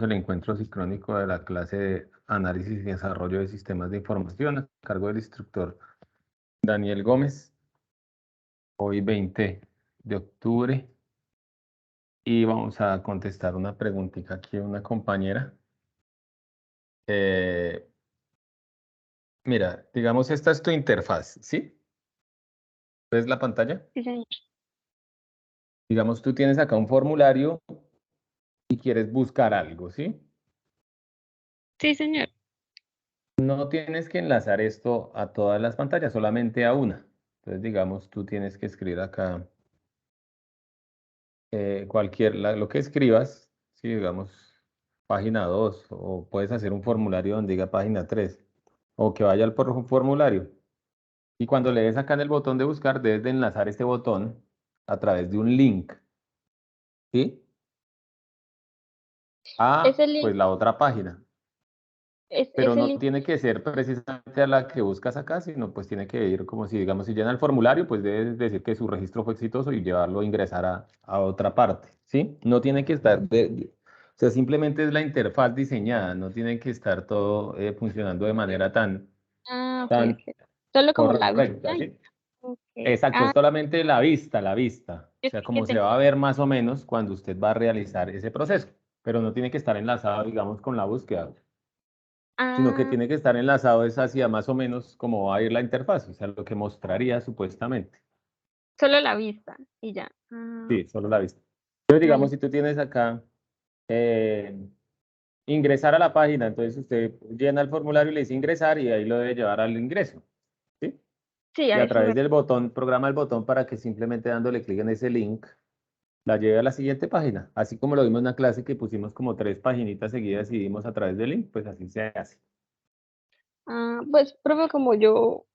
el encuentro sincrónico de la clase de análisis y desarrollo de sistemas de información a cargo del instructor Daniel Gómez, hoy 20 de octubre, y vamos a contestar una preguntita aquí de una compañera. Mira, digamos, esta es tu interfaz, ¿sí? ¿Ves la pantalla? Sí, señor. Digamos, tú tienes acá un formulario y quieres buscar algo, ¿sí? Sí, señor. No tienes que enlazar esto a todas las pantallas, solamente a una. Entonces, digamos, tú tienes que escribir acá lo que escribas, ¿sí? Digamos, página 2, o puedes hacer un formulario donde diga página 3, o que vaya al formulario. Y cuando le des acá en el botón de buscar, debes de enlazar este botón a través de un link, ¿sí? A, Ese link, pues, la otra página. Pero ese no link. tiene que ser precisamente a la que buscas acá, sino pues tiene que ir como si, digamos, si llena el formulario, pues debes decir que su registro fue exitoso y llevarlo a ingresar a otra parte, ¿sí? No tiene que estar, o sea, simplemente es la interfaz diseñada, no tiene que estar todo funcionando de manera Ah, ok, tan ok. Solo como la correcta, vista. ¿sí? Ok. Exacto, es Ah, solamente la vista, o yo sea, creí que como se tenía. va a ver más o menos cuando usted va a realizar ese proceso, pero no tiene que estar enlazado, digamos, con la búsqueda, sino que Ah, tiene que estar enlazado es hacia más o menos cómo va a ir la interfaz, o sea, lo que mostraría supuestamente. solo la vista y ya. Ah, Sí, solo la vista. Entonces, ah, digamos, si tú tienes acá eh, ingresar a la página, entonces usted llena el formulario y le dice ingresar y ahí lo debe llevar al ingreso, ¿sí? sí, Y a a eso través me. del botón, programa el botón para que simplemente dándole clic en ese link la lleve a la siguiente página. Así como lo vimos en una clase que pusimos como 3 paginitas seguidas y vimos a través del link, pues así se hace. Ah, pues, profe, como yo.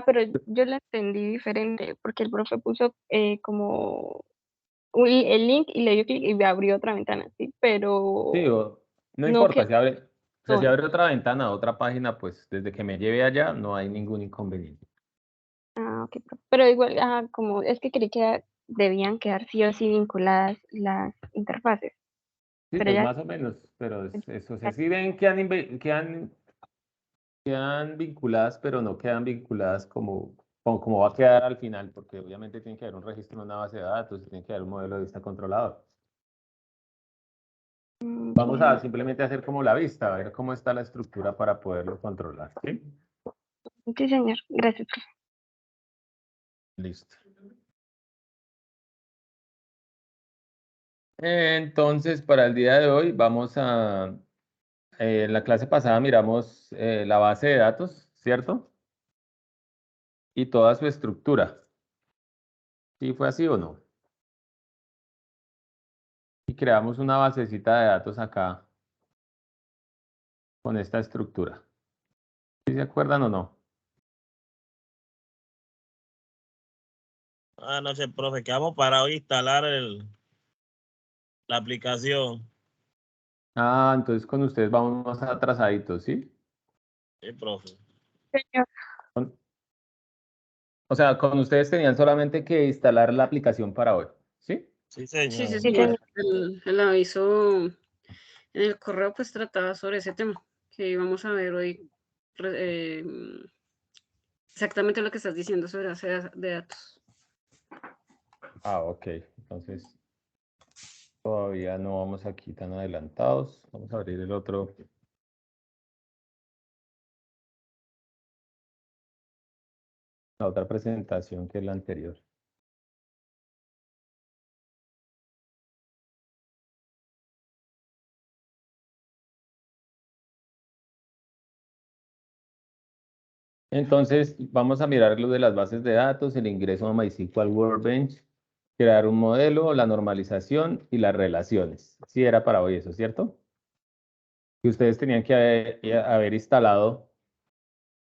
Pero yo la entendí diferente, porque el profe puso como el link y le dio clic y me abrió otra ventana, sí, Sí, pero no no importa, que o sea, si botón. abre otra ventana, otra página, pues desde que me lleve allá no hay ningún inconveniente. Ah, ok, profe. Pero igual, como es que creí que debían quedar sí o sí vinculadas las interfaces, Sí, pero pues ya. más o menos, pero eso, o sea, sí ven que quedan vinculadas, pero no quedan vinculadas como va a quedar al final, porque obviamente tiene que haber un registro en una base de datos, tiene que haber un modelo de vista controlador. Vamos a Sí, simplemente hacer como la vista, a ver cómo está la estructura para poderlo controlar, ¿sí? sí, señor, gracias, profe. Listo. Entonces, para el día de hoy en la clase pasada miramos la base de datos, ¿cierto? Y toda su estructura. ¿Sí fue así o no? Y creamos una basecita de datos acá con esta estructura. ¿Sí se acuerdan o no? Buenas noches, profe. Quedamos para hoy instalar la aplicación. Ah, entonces con ustedes vamos más atrasaditos, ¿sí? Sí, profe. Señor, Con- O sea, con ustedes tenían solamente que instalar la aplicación para hoy, ¿sí? Sí, Sí, sí, señor. sí, señor. señor. El aviso en el correo pues trataba sobre ese tema que íbamos a ver hoy. Exactamente lo que estás diciendo sobre base de datos. Ah, ok. Entonces todavía no vamos aquí tan adelantados. Vamos a abrir la otra presentación que es la anterior. Entonces, vamos a mirar lo de las bases de datos, el ingreso a MySQL Workbench, crear un modelo, la normalización y las relaciones. Sí, era para hoy eso, ¿cierto? Y ustedes tenían que haber instalado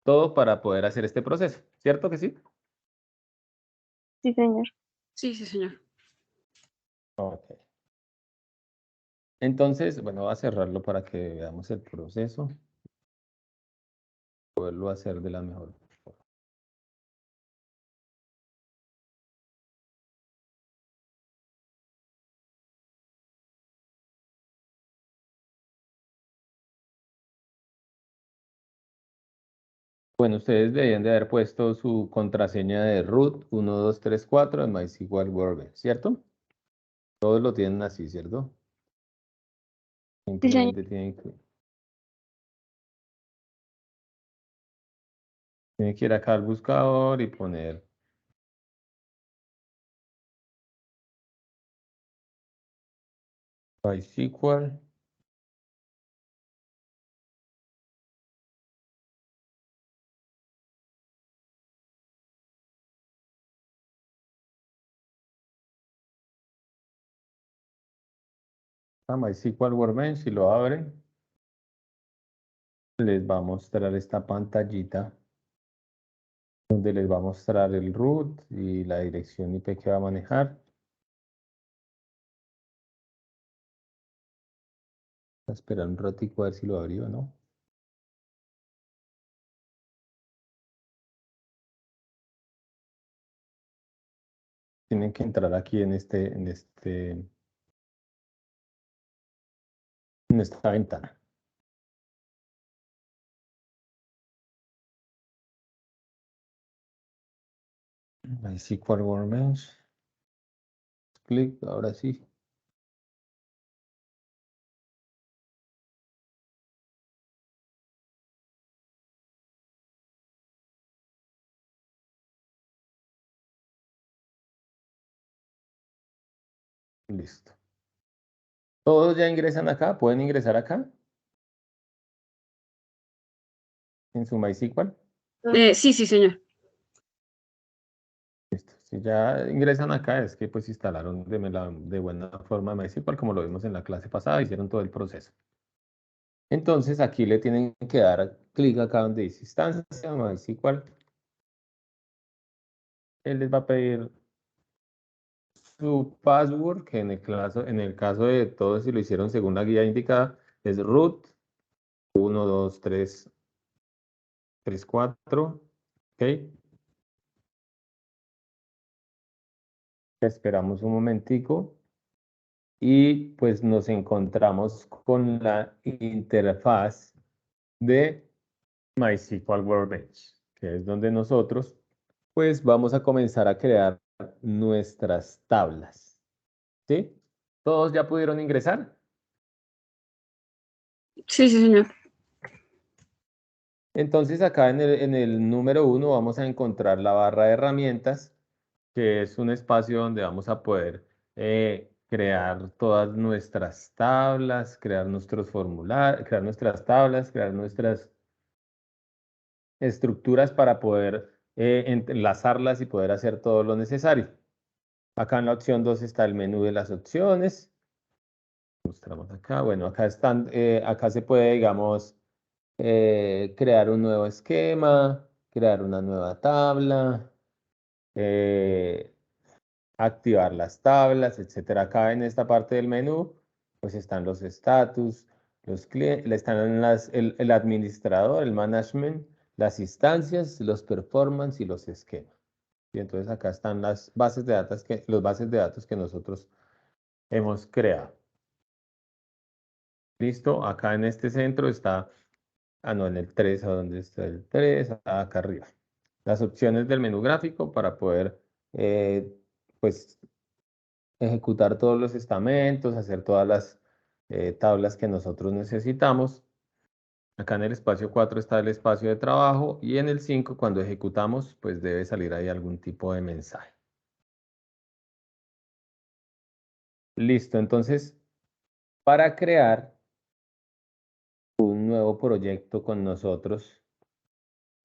todo para poder hacer este proceso, ¿cierto que sí? Sí, señor. Sí, sí, señor. Ok. Entonces, bueno, voy a cerrarlo para que veamos el proceso, poderlo hacer de la mejor Bueno, ustedes deberían de haber puesto su contraseña de root 1234 en MySQL Workbench, ¿cierto? Todos lo tienen así, ¿cierto? Sí, señor. Simplemente tienen que ir acá al buscador y poner MySQL. A MySQL Workbench, si lo abren, les va a mostrar esta pantallita donde les va a mostrar el root y la dirección IP que va a manejar. Voy a esperar un ratico a ver si lo abrió o no. Tienen que entrar aquí en esta ventana. MySQL Workbench. Clic, ahora sí. Listo. ¿Todos ya ingresan acá? ¿Pueden ingresar acá? En su MySQL. Sí, sí, señor. Listo. Si ya ingresan acá es que pues instalaron de buena forma MySQL como lo vimos en la clase pasada, hicieron todo el proceso. Entonces aquí le tienen que dar clic acá donde dice instancia MySQL. Él les va a pedir su password, que en el caso de todos, si lo hicieron según la guía indicada, es root 1, 2, 3, 4. ¿Ok? Esperamos un momentico y pues nos encontramos con la interfaz de MySQL Workbench, que es donde nosotros pues vamos a comenzar a crear nuestras tablas. ¿Sí? ¿Todos ya pudieron ingresar? Sí, sí, señor. Entonces acá en el número 1 vamos a encontrar la barra de herramientas, que es un espacio donde vamos a poder crear todas nuestras tablas, crear nuestros formularios, crear nuestras tablas, crear nuestras estructuras para poder enlazarlas y poder hacer todo lo necesario. Acá en la opción 2 está el menú de las opciones. Mostramos acá. Bueno, acá están, acá se puede, digamos, crear un nuevo esquema, crear una nueva tabla, activar las tablas, etcétera. Acá en esta parte del menú, pues están los status, los clientes, están el administrador, el management, las instancias, los performance y los esquemas. Y entonces acá están las bases de datos los bases de datos que nosotros hemos creado. Listo, acá en este centro está, no, en el 3, ¿a dónde está el 3? Acá arriba. Las opciones del menú gráfico para poder, pues, ejecutar todos los estamentos, hacer todas las tablas que nosotros necesitamos. Acá en el espacio 4 está el espacio de trabajo y en el 5 cuando ejecutamos pues debe salir ahí algún tipo de mensaje. Listo, entonces para crear un nuevo proyecto con nosotros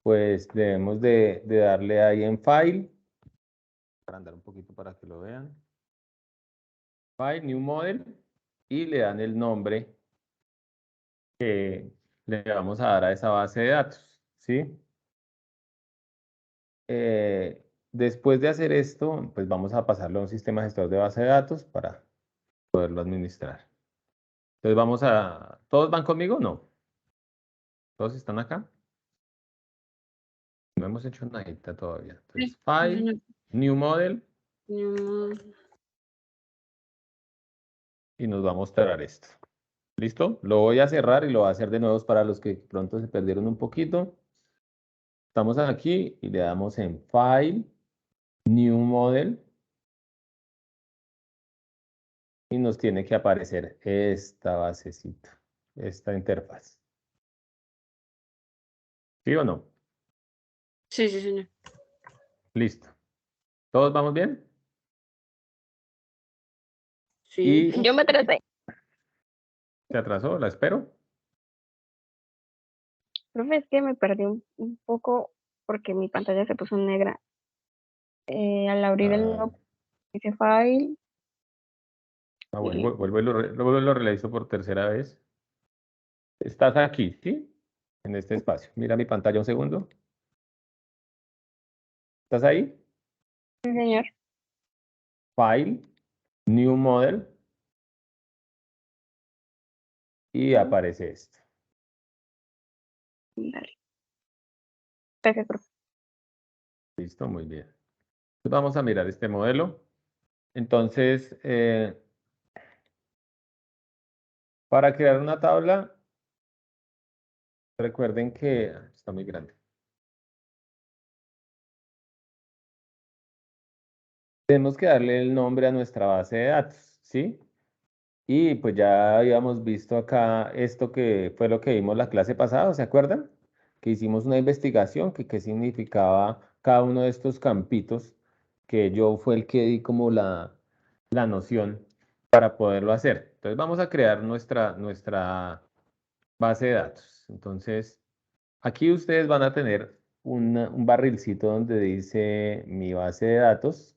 pues debemos de darle ahí en File, para andar un poquito para que lo vean. File, New Model y le dan el nombre que le vamos a dar a esa base de datos, ¿sí? Después de hacer esto, pues vamos a pasarlo a un sistema gestor de base de datos para poderlo administrar. Entonces vamos a... ¿Todos van conmigo? No. ¿Todos están acá? No hemos hecho nada todavía. Sí, Entonces, sí, File, señor. New Model, New- y nos va a mostrar esto. ¿Listo? Lo voy a cerrar y lo voy a hacer de nuevo para los que pronto se perdieron un poquito. Estamos aquí y le damos en File, New Model. Y nos tiene que aparecer esta basecita, esta interfaz. ¿Sí o no? Sí, sí, señor. Listo. ¿Todos vamos bien? Sí. Y Yo me atrasé. se atrasó, la espero. Profe, es que me perdí un poco porque mi pantalla se puso negra. Al abrir el Ah, nuevo dice file bueno, y luego lo realizo por tercera vez. Estás aquí, ¿sí? En este espacio. Mira mi pantalla un segundo. ¿Estás ahí? sí, señor. File, New Model. Y aparece esto. Dale. Gracias, profe. Listo, muy bien. Entonces vamos a mirar este modelo. Entonces, para crear una tabla, recuerden que está muy grande. Tenemos que darle el nombre a nuestra base de datos, ¿sí? Y pues ya habíamos visto acá esto que fue lo que vimos la clase pasada, ¿se acuerdan? Que hicimos una investigación que qué significaba cada uno de estos campitos, que yo fue el que di como la noción para poderlo hacer. Entonces vamos a crear nuestra base de datos. Entonces, aquí ustedes van a tener un barrilcito donde dice mi base de datos.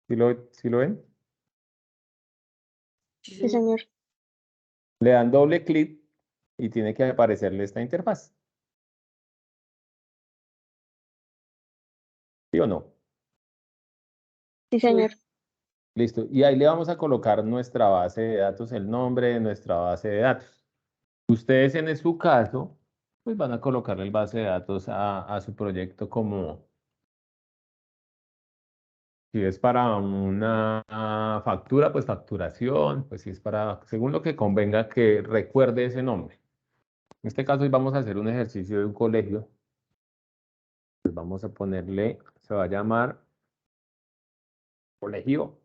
¿Sí lo ven? Sí, Sí, señor. señor. Le dan doble clic y tiene que aparecerle esta interfaz. ¿Sí o no? Sí, señor. Listo. Y ahí le vamos a colocar nuestra base de datos, el nombre de nuestra base de datos. Ustedes en su caso, pues van a colocarle el base de datos a su proyecto como, si es para una factura, pues facturación, pues si es para, según lo que convenga que recuerde ese nombre. En este caso hoy vamos a hacer un ejercicio de un colegio. Pues vamos a ponerle, se va a llamar Colegio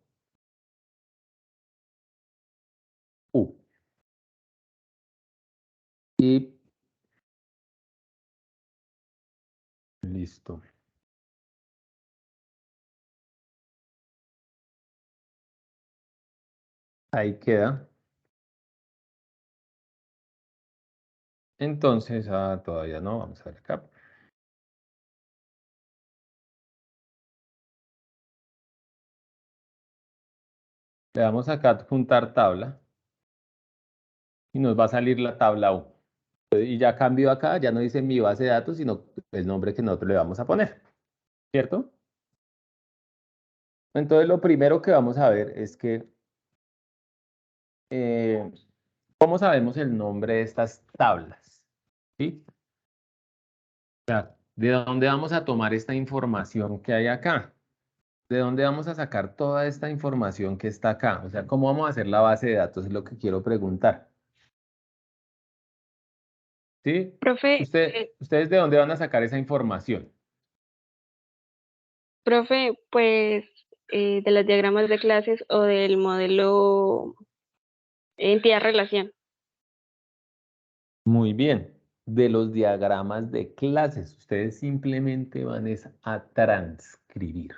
U. Y listo. Ahí queda. Entonces, todavía no, vamos a ver acá. Le damos acá adjuntar tabla y nos va a salir la tabla U. Y ya cambio acá, ya no dice mi base de datos, sino el nombre que nosotros le vamos a poner, ¿cierto? Entonces, lo primero que vamos a ver es que, ¿cómo sabemos el nombre de estas tablas? ¿Sí? O sea, ¿de dónde vamos a tomar esta información que hay acá? ¿De dónde vamos a sacar toda esta información que está acá? O sea, ¿cómo vamos a hacer la base de datos? Es lo que quiero preguntar. ¿Sí? Profe, ¿Ustedes de dónde van a sacar esa información? profe, pues de los diagramas de clases o del modelo entidad-relación. Muy bien. De los diagramas de clases, ustedes simplemente van a transcribir.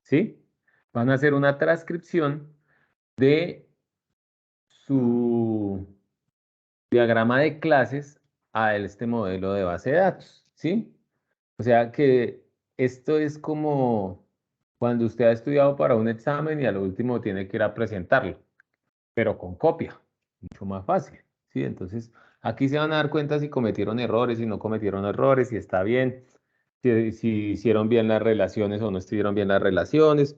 ¿Sí? Van a hacer una transcripción de su diagrama de clases a este modelo de base de datos. ¿Sí? O sea que esto es como cuando usted ha estudiado para un examen y a lo último tiene que ir a presentarlo, pero con copia, mucho más fácil, ¿sí? Entonces, aquí se van a dar cuenta si cometieron errores, si no cometieron errores, si está bien, si hicieron bien las relaciones o no estuvieron bien las relaciones,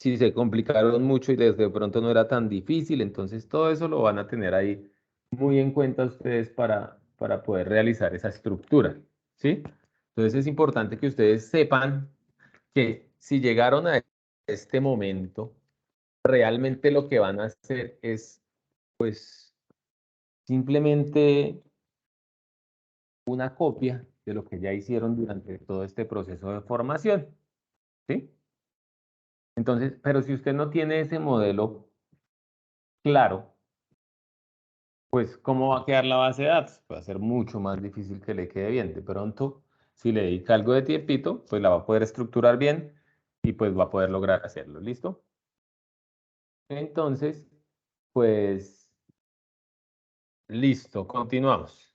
si se complicaron mucho y desde pronto no era tan difícil, entonces todo eso lo van a tener ahí muy en cuenta ustedes para poder realizar esa estructura, ¿sí? Entonces es importante que ustedes sepan que si llegaron a este momento, realmente lo que van a hacer es, pues, simplemente una copia de lo que ya hicieron durante todo este proceso de formación, ¿sí? Entonces, pero si usted no tiene ese modelo claro, pues ¿cómo va a quedar la base de datos? Va a ser mucho más difícil que le quede bien. De pronto, si le dedica algo de tiempito, pues la va a poder estructurar bien y pues va a poder lograr hacerlo. ¿Listo? Entonces, pues, listo, continuamos.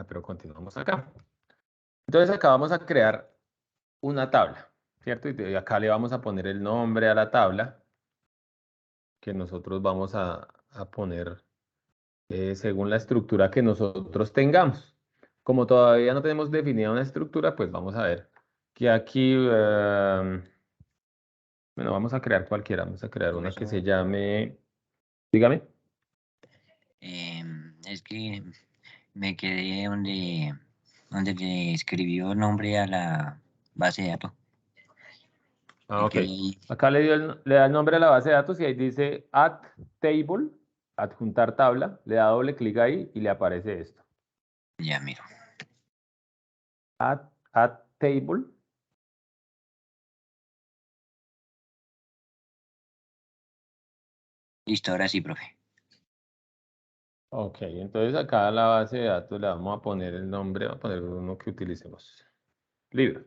Pero continuamos acá. Entonces acá vamos a crear una tabla, ¿cierto? Y acá le vamos a poner el nombre a la tabla que nosotros vamos a poner según la estructura que nosotros tengamos. Como todavía no tenemos definida una estructura, pues vamos a ver que aquí, bueno, vamos a crear cualquiera, vamos a crear una que se llame, dígame. Es que me quedé donde le escribió nombre a la base de datos. Ah, ok. Y Acá le da el nombre a la base de datos y ahí dice add table, adjuntar tabla, le da doble clic ahí y le aparece esto. ya miro. Add table. Listo, ahora sí, profe. Ok, entonces acá a la base de datos le vamos a poner el nombre, vamos a poner uno que utilicemos. Libro.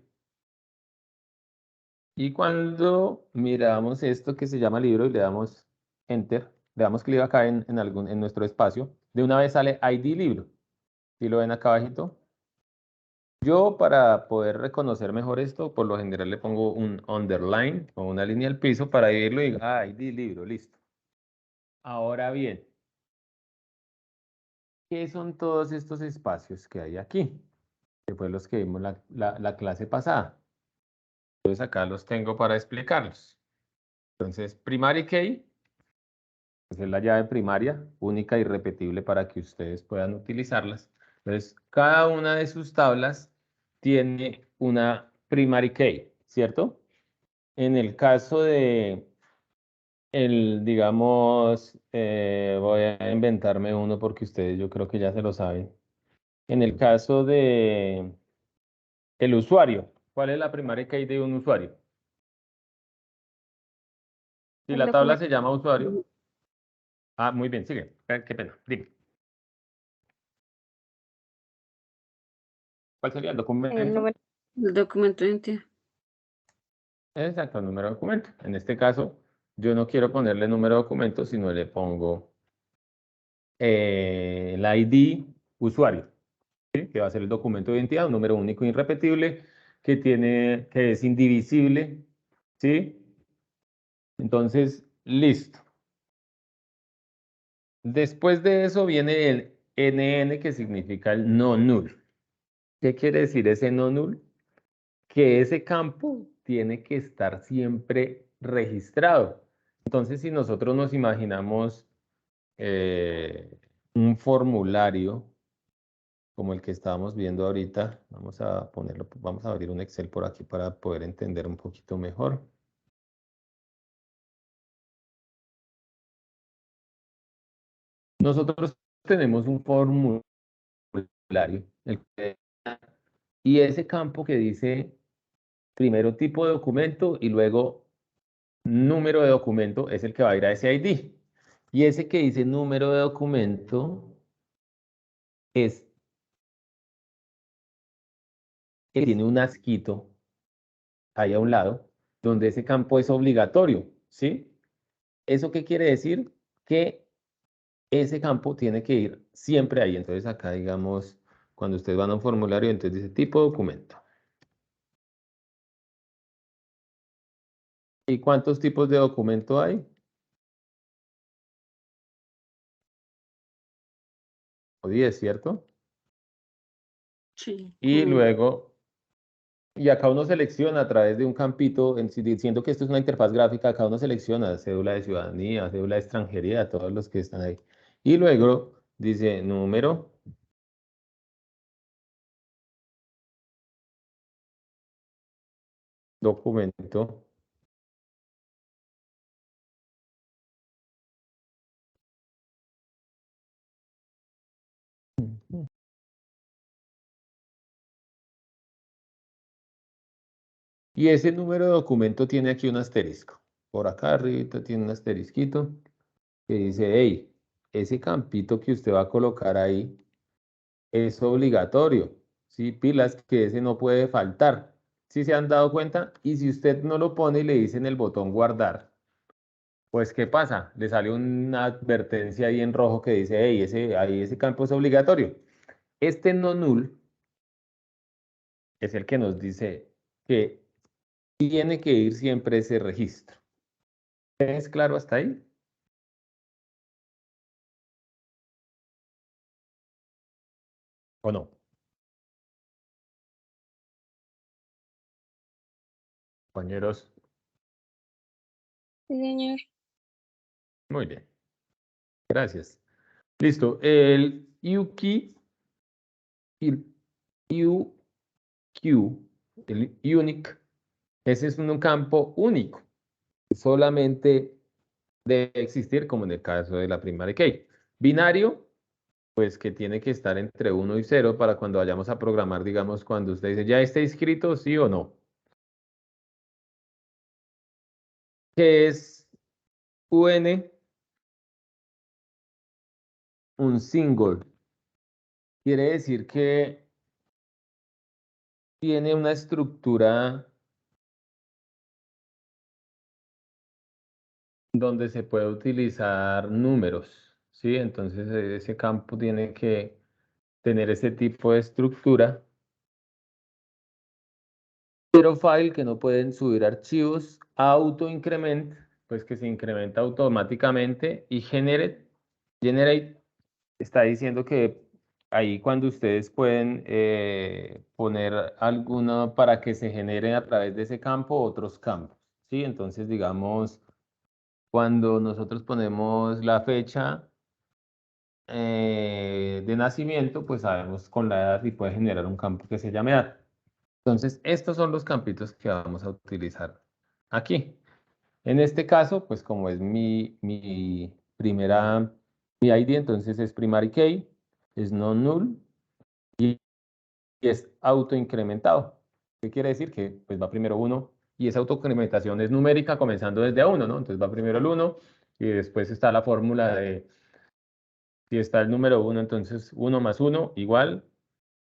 Y cuando miramos esto que se llama libro y le damos enter, le damos clic acá en nuestro espacio, de una vez sale ID libro. ¿Sí lo ven acá abajito? Yo para poder reconocer mejor esto, por lo general le pongo un underline o una línea al piso para irlo y diga, ID libro, listo. Ahora bien, ¿qué son todos estos espacios que hay aquí? Que fue los que vimos la clase pasada. Entonces acá los tengo para explicarlos. Entonces, primary key, pues es la llave primaria, única y repetible para que ustedes puedan utilizarlas. Entonces, cada una de sus tablas tiene una primary key, ¿cierto? En el caso de, digamos, voy a inventarme uno porque ustedes yo creo que ya se lo saben. En el caso de el usuario, ¿cuál es la primary key de un usuario? Si El la tabla documento. se llama usuario. Ah, muy bien, sigue. Qué pena, dime. ¿Cuál sería el El documento? número. El documento de identidad. Exacto, el número de documento. En este caso, yo no quiero ponerle número de documento, sino le pongo el ID usuario, ¿sí? Que va a ser el documento de identidad, un número único e irrepetible, que es indivisible, ¿sí? Entonces, listo. Después de eso viene el NN, que significa el no null. ¿Qué quiere decir ese no null? Que ese campo tiene que estar siempre registrado. Entonces, si nosotros nos imaginamos un formulario como el que estábamos viendo ahorita, vamos a ponerlo, vamos a abrir un Excel por aquí para poder entender un poquito mejor. Nosotros tenemos un formulario y ese campo que dice primero tipo de documento y luego número de documento es el que va a ir a ese ID. Y ese que dice número de documento es que tiene un asquito ahí a un lado, donde ese campo es obligatorio, ¿sí? ¿Eso qué quiere decir? Que ese campo tiene que ir siempre ahí. Entonces acá, digamos, cuando ustedes van a un formulario, entonces dice tipo de documento. ¿Y cuántos tipos de documento hay? O 10, ¿cierto? Sí. Y luego, y acá uno selecciona a través de un campito, diciendo que esto es una interfaz gráfica, acá uno selecciona cédula de ciudadanía, cédula de extranjería, todos los que están ahí. Y luego dice número, documento, Y ese número de documento tiene aquí un asterisco. Por acá arriba tiene un asterisquito que dice, hey, ese campito que usted va a colocar ahí es obligatorio. ¿Sí? Pilas que ese no puede faltar. ¿Sí se han dado cuenta? Y si usted no lo pone y le dice en el botón guardar, pues ¿qué pasa? Le sale una advertencia ahí en rojo que dice, hey, ese campo es obligatorio. Este no null es el que nos dice que tiene que ir siempre ese registro. ¿Es claro hasta ahí? ¿O no? Compañeros, Sí, señor. muy bien. Gracias. Listo. El UKey y UQ, el unique, ese es un campo único. Solamente debe existir como en el caso de la primary key. Binario, pues que tiene que estar entre 1 y 0 para cuando vayamos a programar, digamos, cuando usted dice, ¿ya está inscrito, sí o no? ¿Qué es UN? Un single. Quiere decir que tiene una estructura donde se puede utilizar números, ¿sí? Entonces ese campo tiene que tener ese tipo de estructura. Pero file que no pueden subir archivos, auto increment, pues que se incrementa automáticamente y generate está diciendo que ahí cuando ustedes pueden poner alguno para que se generen a través de ese campo otros campos, ¿sí? Entonces, digamos, cuando nosotros ponemos la fecha de nacimiento, pues sabemos con la edad y puede generar un campo que se llame edad. Entonces, estos son los campitos que vamos a utilizar aquí. En este caso, pues como es mi ID, entonces es primary key, es no null y es autoincrementado. ¿Qué quiere decir? Que pues va primero 1 y esa autoincrementación es numérica comenzando desde a 1, ¿no? Entonces va primero el 1 y después está la fórmula de, si está el número 1, entonces 1 más 1 igual,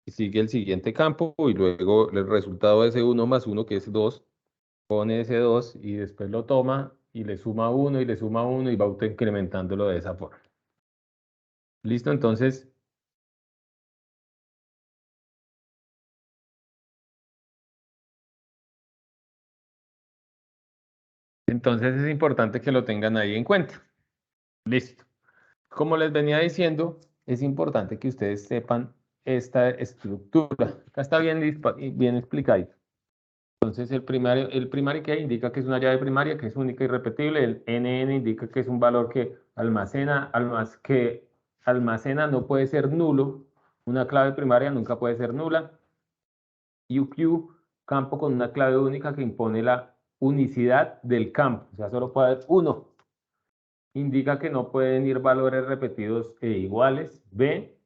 y sigue el siguiente campo y luego el resultado de ese 1 más 1 que es 2, pone ese 2 y después lo toma y le suma 1 y le suma 1 y va autoincrementándolo de esa forma. ¿Listo? Entonces es importante que lo tengan ahí en cuenta. Listo. Como les venía diciendo, es importante que ustedes sepan esta estructura. Acá está bien explicado. Entonces el primary key indica que es una llave primaria que es única y repetible. El NN indica que es un valor que almacena, no puede ser nulo. Una clave primaria nunca puede ser nula. UQ, campo con una clave única que impone la unicidad del campo. O sea, solo puede haber uno. Indica que no pueden ir valores repetidos e iguales. B,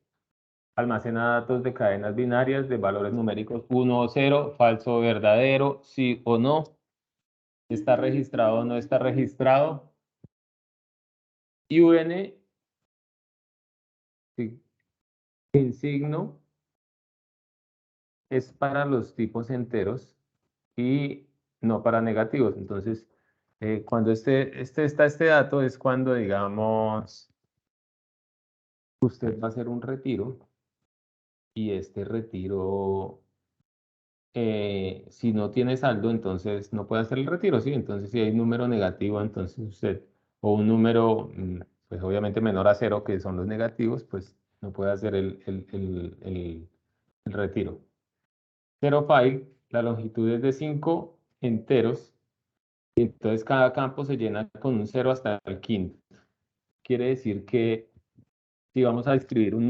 almacena datos de cadenas binarias de valores numéricos 1 o 0, falso o verdadero, sí o no. ¿Está registrado o no está registrado? UN, sin signo, es para los tipos enteros y no para negativos. Entonces, cuando está este dato es cuando, digamos, usted va a hacer un retiro y este retiro, si no tiene saldo, entonces no puede hacer el retiro, ¿sí? Entonces, si hay un número negativo, entonces usted, o un número, pues obviamente menor a 0, que son los negativos, pues no puede hacer el retiro. Zero file, la longitud es de 5 enteros, y entonces cada campo se llena con un 0 hasta el quinto. Quiere decir que si vamos a escribir un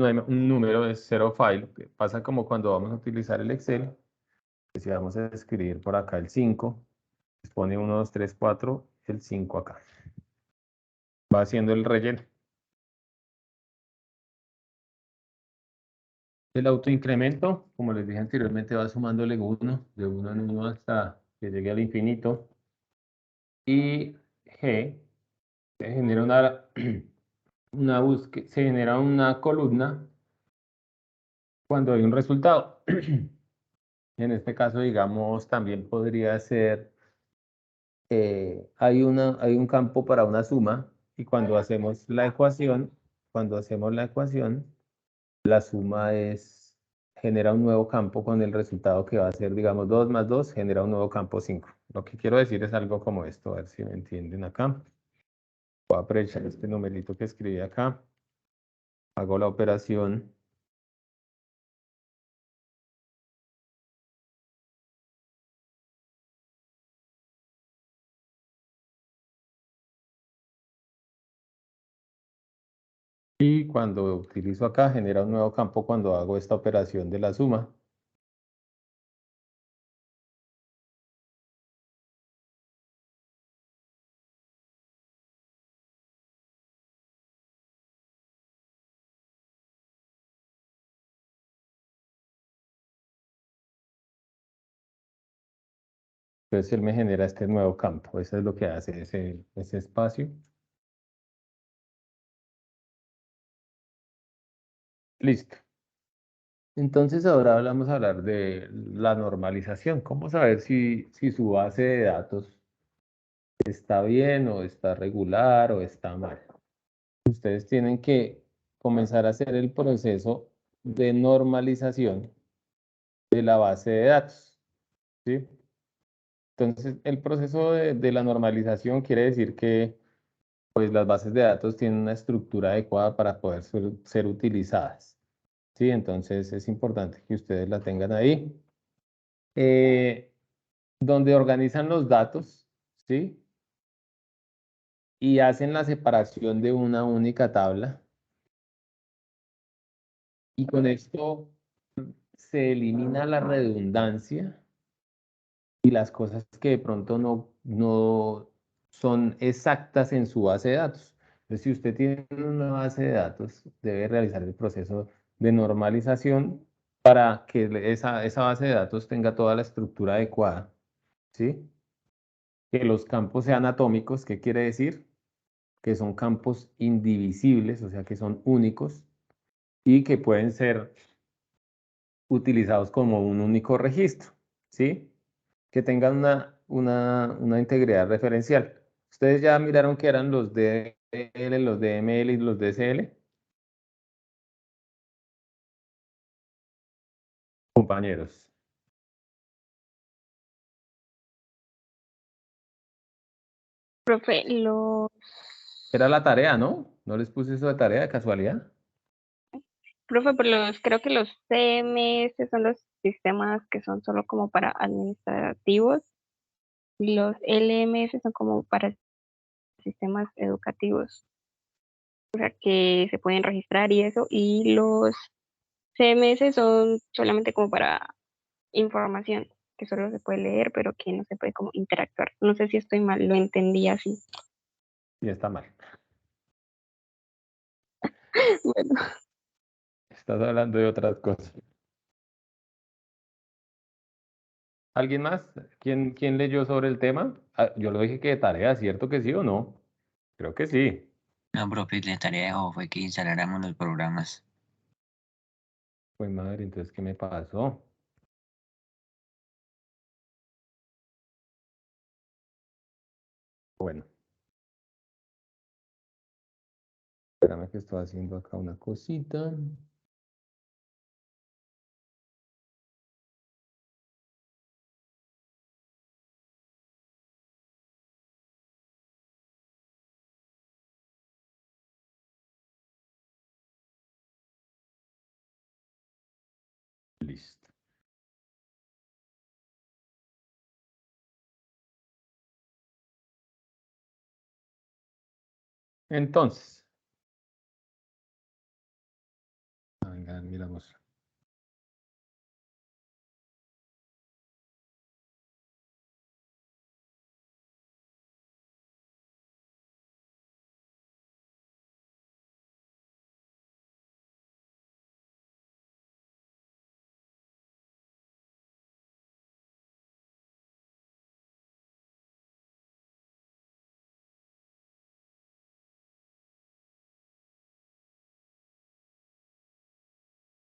número de zero file, que pasa como cuando vamos a utilizar el Excel, que si vamos a escribir por acá el 5, pone 1, 2, 3, 4, el 5 acá. Va haciendo el relleno. El autoincremento, como les dije anteriormente, va sumándole uno, de uno en uno hasta que llegue al infinito. Y G se genera una búsqueda, se genera una columna cuando hay un resultado. En este caso, digamos, también podría ser, hay un campo para una suma y cuando hacemos la ecuación, la suma genera un nuevo campo con el resultado que va a ser, digamos, 2 más 2 genera un nuevo campo 5. Lo que quiero decir es algo como esto, a ver si me entienden acá. Voy a aprovechar este numerito que escribí acá. Hago la operación. Y cuando utilizo acá, genera un nuevo campo cuando hago esta operación de la suma. Entonces él me genera este nuevo campo. Eso es lo que hace ese espacio. Listo. Entonces ahora vamos a hablar de la normalización. ¿Cómo saber si su base de datos está bien o está regular o está mal? Ustedes tienen que comenzar a hacer el proceso de normalización de la base de datos, ¿sí? Entonces, el proceso de la normalización quiere decir que pues, las bases de datos tienen una estructura adecuada para poder ser utilizadas, ¿sí? Entonces, es importante que ustedes la tengan ahí. Donde organizan los datos, ¿sí? Y hacen la separación de una única tabla. Y con esto se elimina la redundancia y las cosas que de pronto no son exactas en su base de datos. Entonces, si usted tiene una base de datos, debe realizar el proceso de normalización para que esa base de datos tenga toda la estructura adecuada, ¿sí? Que los campos sean atómicos, ¿qué quiere decir? Que son campos indivisibles, o sea, que son únicos y que pueden ser utilizados como un único registro, ¿sí? Que tengan una integridad referencial. Ustedes ya miraron que eran los DL, los DML y los DSL, compañeros. Profe, Era la tarea, ¿no? ¿No les puse eso de tarea de casualidad? creo que los CMS son los sistemas que son solo como para administrativos y los LMS son como para sistemas educativos, o sea, que se pueden registrar y eso, y los CMS son solamente como para información, que solo se puede leer, pero que no se puede como interactuar. No sé si estoy mal, lo entendí así. Y está mal. Bueno, Estás hablando de otras cosas. ¿Alguien más? ¿Quién leyó sobre el tema? Ah, yo lo dije que de tarea, ¿cierto que sí o no? Creo que sí. No, profe, la tarea dejó fue que instaláramos los programas. Pues madre, entonces, ¿qué me pasó? Bueno, espérame que estoy haciendo acá una cosita. Listo. Entonces, venga, miramos.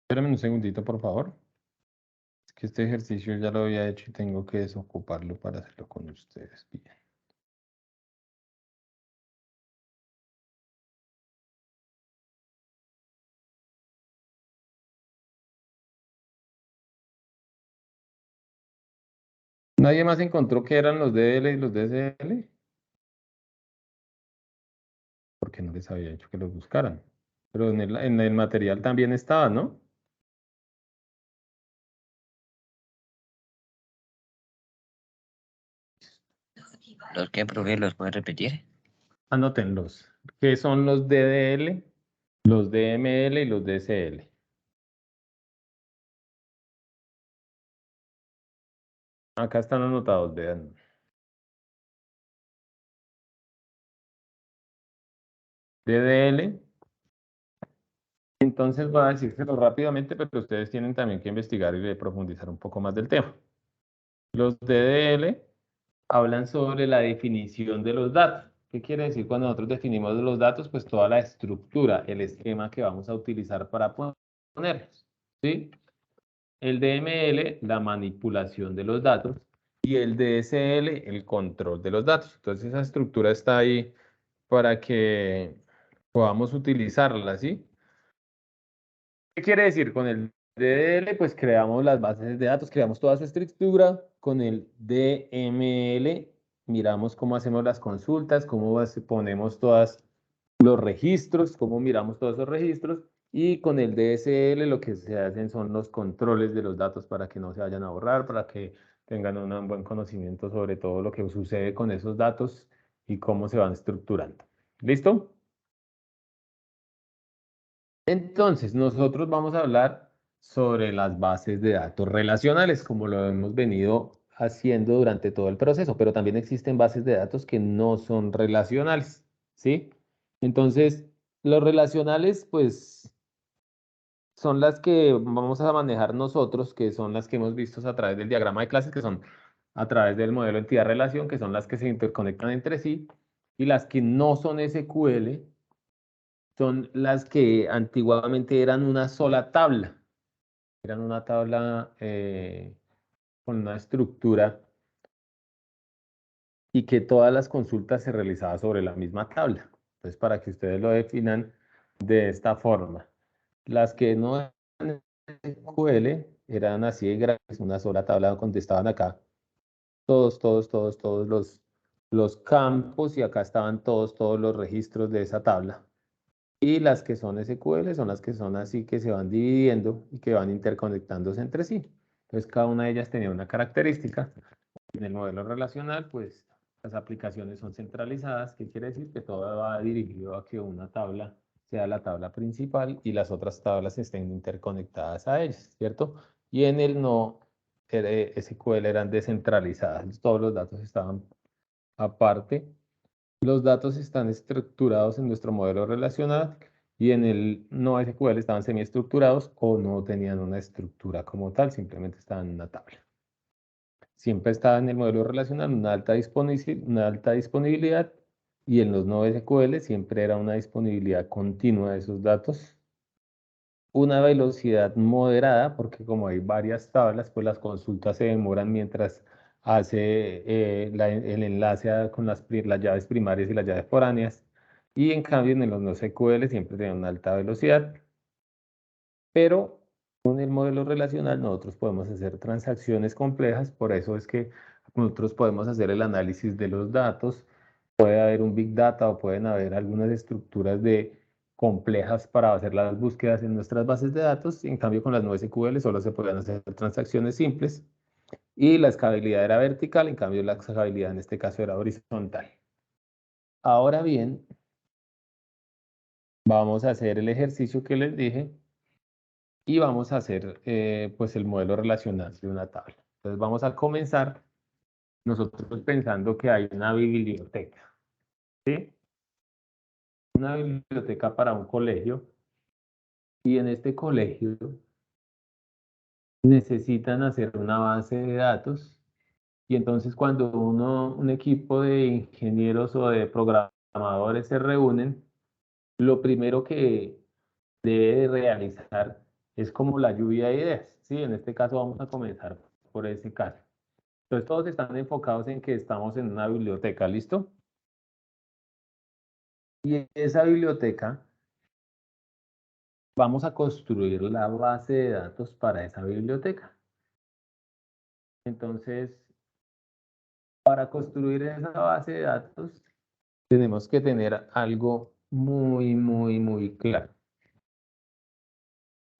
Espérame un segundito, por favor. Es que este ejercicio ya lo había hecho y tengo que desocuparlo para hacerlo con ustedes. Bien. ¿Nadie más encontró que eran los DL y los DSL? Porque no les había dicho que los buscaran. Pero en el material también estaba, ¿no? ¿Los que, profe, los puede repetir? Anótenlos. ¿Qué son los DDL, los DML y los DSL? Acá están anotados, vean. DDL. Entonces voy a decírselo rápidamente, pero ustedes tienen también que investigar y profundizar un poco más del tema. Los DDL hablan sobre la definición de los datos. ¿Qué quiere decir cuando nosotros definimos los datos? Pues toda la estructura, el esquema que vamos a utilizar para ponerlos, ¿sí? El DML, la manipulación de los datos, y el DSL, el control de los datos. Entonces esa estructura está ahí para que podamos utilizarla, ¿sí? ¿Qué quiere decir? Con el DDL, pues creamos las bases de datos, creamos toda su estructura. Con el DML, miramos cómo hacemos las consultas, cómo ponemos todos los registros, cómo miramos todos esos registros. Y con el DSL lo que se hacen son los controles de los datos para que no se vayan a borrar, para que tengan un buen conocimiento sobre todo lo que sucede con esos datos y cómo se van estructurando. ¿Listo? Entonces, nosotros vamos a hablar sobre las bases de datos relacionales, como lo hemos venido haciendo durante todo el proceso, pero también existen bases de datos que no son relacionales, ¿sí? Entonces, los relacionales, pues, son las que vamos a manejar nosotros, que son las que hemos visto a través del diagrama de clases, que son a través del modelo entidad-relación, que son las que se interconectan entre sí, y las que no son SQL son las que antiguamente eran una sola tabla. Eran una tabla con una estructura y que todas las consultas se realizaban sobre la misma tabla. Entonces, para que ustedes lo definan de esta forma. Las que no eran SQL eran así de grandes, una sola tabla donde estaban acá todos los campos y acá estaban todos los registros de esa tabla. Y las que son SQL son las que son así que se van dividiendo y que van interconectándose entre sí. Entonces, cada una de ellas tenía una característica. En el modelo relacional, pues las aplicaciones son centralizadas, que quiere decir que todo va dirigido a que una tabla sea la tabla principal y las otras tablas estén interconectadas a ellas, ¿cierto? Y en el no SQL eran descentralizadas, todos los datos estaban aparte. Los datos están estructurados en nuestro modelo relacional y en el no SQL estaban semiestructurados o no tenían una estructura como tal, simplemente estaban en una tabla. Siempre estaba en el modelo relacional una alta disponibilidad y en los no SQL siempre era una disponibilidad continua de esos datos. Una velocidad moderada, porque como hay varias tablas, pues las consultas se demoran mientras hace el enlace con las llaves primarias y las llaves foráneas. Y en cambio en los no SQL siempre tienen una alta velocidad. Pero con el modelo relacional nosotros podemos hacer transacciones complejas, por eso es que nosotros podemos hacer el análisis de los datos. Puede haber un Big Data o pueden haber algunas estructuras complejas para hacer las búsquedas en nuestras bases de datos. En cambio, con las no SQL solo se podían hacer transacciones simples y la escalabilidad era vertical, en cambio la escalabilidad en este caso era horizontal. Ahora bien, vamos a hacer el ejercicio que les dije y vamos a hacer pues el modelo relacional de una tabla. Entonces vamos a comenzar nosotros pensando que hay una biblioteca, ¿sí? Una biblioteca para un colegio y en este colegio necesitan hacer una base de datos y entonces cuando un equipo de ingenieros o de programadores se reúnen, lo primero que debe de realizar es como la lluvia de ideas, ¿sí? En este caso vamos a comenzar por ese caso. Entonces todos están enfocados en que estamos en una biblioteca, ¿listo? Y esa biblioteca vamos a construir la base de datos para esa biblioteca. Entonces, para construir esa base de datos, tenemos que tener algo muy claro.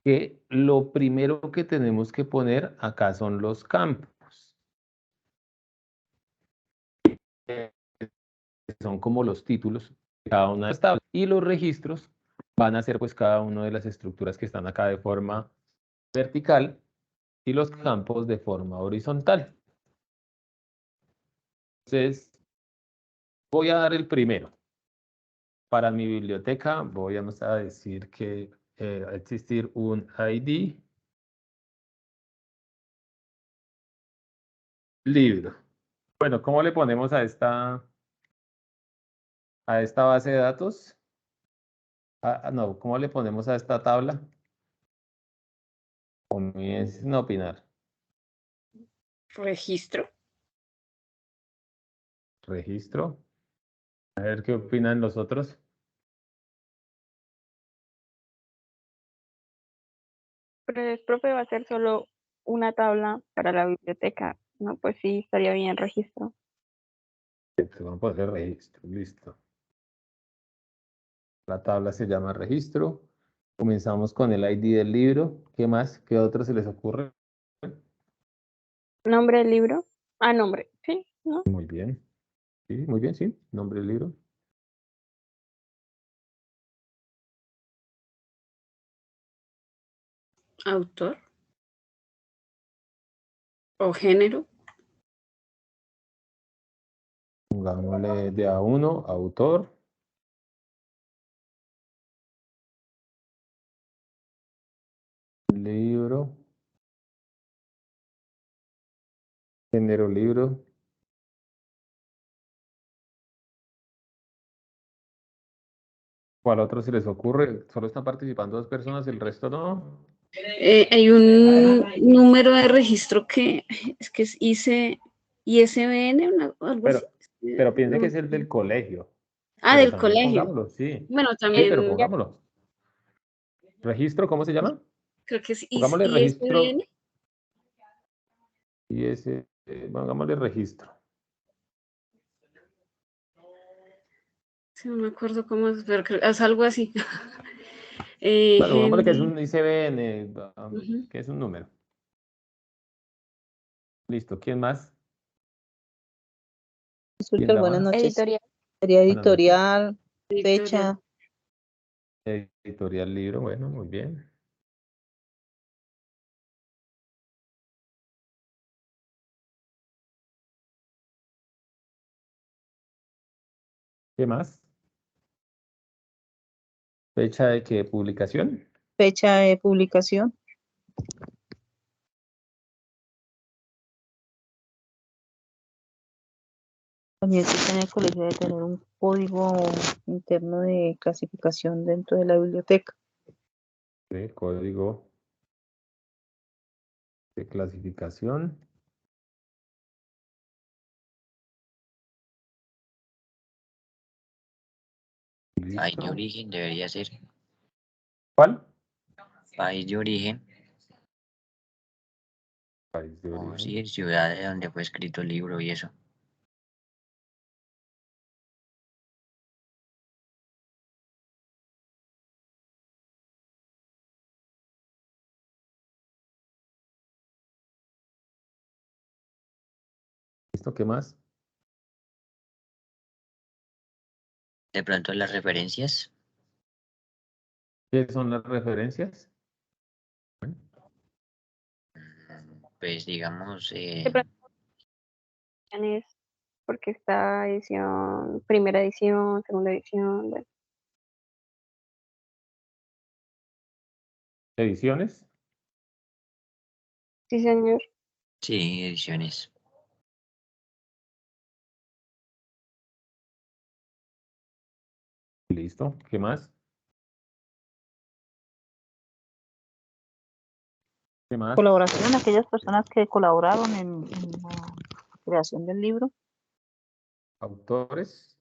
Que lo primero que tenemos que poner acá son los campos. Son como los títulos de cada una de las tablas. Y los registros van a ser pues cada una de las estructuras que están acá de forma vertical y los campos de forma horizontal. Entonces, voy a dar el primero. Para mi biblioteca voy a decir que va a existir un ID libro. Bueno, ¿cómo le ponemos a esta base de datos? No, ¿cómo le ponemos a esta tabla? Comiencen a opinar. Registro. Registro. A ver qué opinan los otros. Pero el profe va a hacer solo una tabla para la biblioteca, ¿no? Pues sí, estaría bien registro. Entonces, vamos a poner registro, listo. La tabla se llama registro. Comenzamos con el ID del libro. ¿Qué más? ¿Qué otro se les ocurre? ¿Nombre del libro? Ah, nombre, sí, ¿no? Muy bien. Sí, muy bien, sí. Nombre del libro. Autor. O género. Pongámosle de A1, autor. Libro. Género libro. ¿Cuál otro se les ocurre? Solo están participando 2 personas, el resto no. Hay un número de registro que es ISBN, algo así. Pero piense No. que es el del colegio. Ah, Pero del también colegio. pongámoslo, sí. Bueno, Sí, pero también pongámoslo. ¿Registro? ¿Cómo se llama? creo que es Pongámosle registro. ISBN. Pongámosle registro. Sí, no me acuerdo cómo es, pero es algo así. Bueno, pongámosle que es Henry. un ICBN, Ujú. que es un número. Listo, ¿quién más? ¿Quién Súper da buenas más? noches. Editorial. Sería Buenas noches. editorial, Editorial. fecha, Editorial libro, bueno, muy bien. ¿Qué más? ¿Fecha de qué publicación? fecha de publicación. También si está en el colegio debe tener un código interno de clasificación dentro de la biblioteca. Sí, código de clasificación. País de Listo. origen debería ser. ¿Cuál? País de origen. País de O origen. sí, ciudad de donde fue escrito el libro y eso. ¿Listo? ¿Qué más? De pronto las referencias. ¿Qué son las referencias? Pues digamos, De pronto es porque está edición, primera edición, segunda edición. Bueno. Ediciones. Sí, señor. sí, ediciones. Listo. ¿Qué más? ¿Qué más? Colaboración, aquellas personas que colaboraron en la creación del libro. Autores.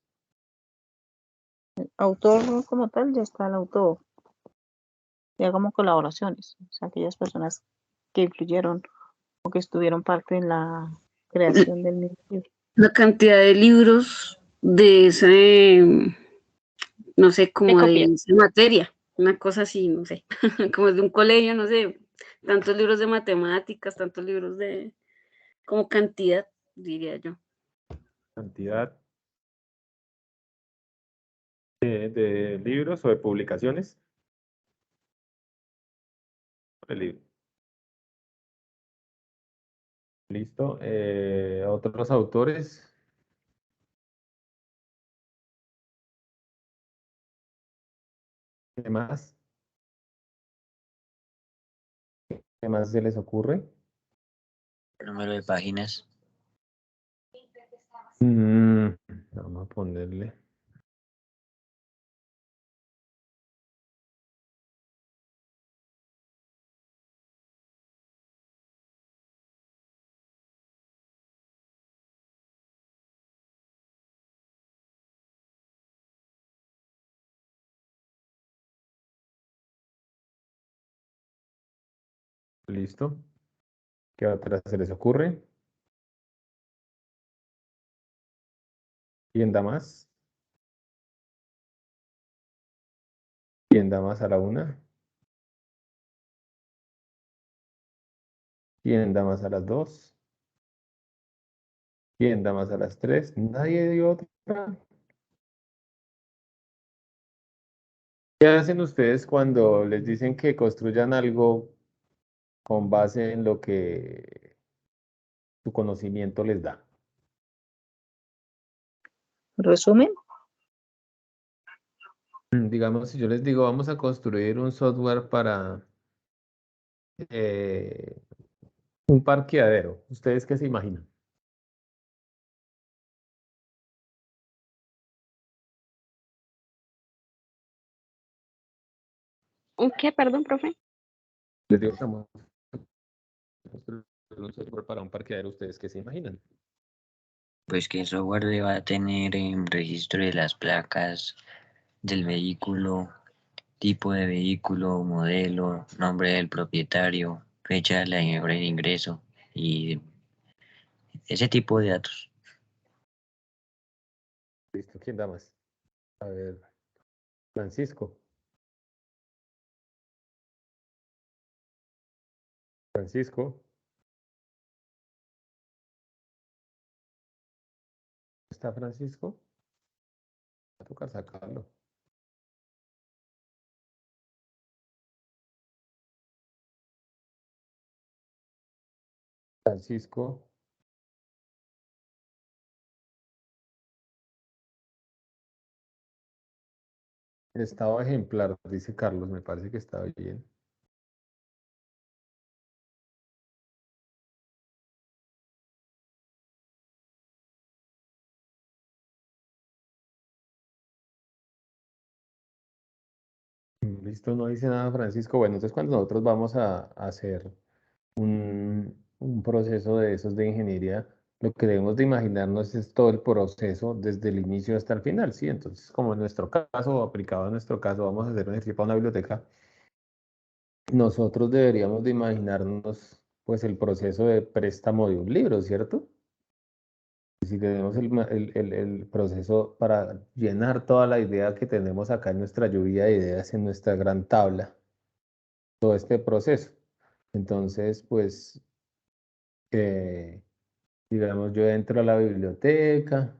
Autor como tal, ya está el autor. Ya como colaboraciones, o sea, aquellas personas que influyeron o que estuvieron parte en la creación del mismo libro. La cantidad de libros de ese, no sé, como de copias. esa materia, una cosa así, no sé, como de un colegio, no sé, tantos libros de matemáticas, tantos libros de, como cantidad, diría yo. Cantidad de libros o de publicaciones. El libro. Listo. Otros autores. ¿Qué más? ¿Qué más se les ocurre? Número de páginas. Vamos a ponerle. Listo. ¿Qué otra se les ocurre? ¿Quién da más? ¿Quién da más a la una? ¿Quién da más a las dos? ¿Quién da más a las tres? Nadie dio otra. ¿Qué hacen ustedes cuando les dicen que construyan algo con base en lo que su conocimiento les da? Resumen, Digamos, si yo les digo, vamos a construir un software para eh, un parqueadero, ¿ustedes qué se imaginan? ¿Un qué, perdón, profe? Les digo, vamos a construir un software para un parqueadero, ¿ustedes qué se imaginan? Pues que el software va a tener registro de las placas del vehículo, tipo de vehículo, modelo, nombre del propietario, fecha de la de ingreso y ese tipo de datos. Listo, ¿quién da más? A ver, Francisco. Francisco, ¿está Francisco? Va a tocar sacarlo. Francisco, estado ejemplar, dice Carlos, me parece que está bien. Listo, no dice nada Francisco. Bueno, entonces cuando nosotros vamos a hacer un proceso de esos de ingeniería, lo que debemos de imaginarnos es todo el proceso desde el inicio hasta el final, ¿sí? Entonces, como en nuestro caso, aplicado a nuestro caso, vamos a hacer un ejercicio para una biblioteca, nosotros deberíamos de imaginarnos pues el proceso de préstamo de un libro, ¿cierto? Si tenemos el proceso para llenar toda la idea que tenemos acá en nuestra lluvia de ideas, en nuestra gran tabla, todo este proceso. Entonces, pues, digamos, yo entro a la biblioteca,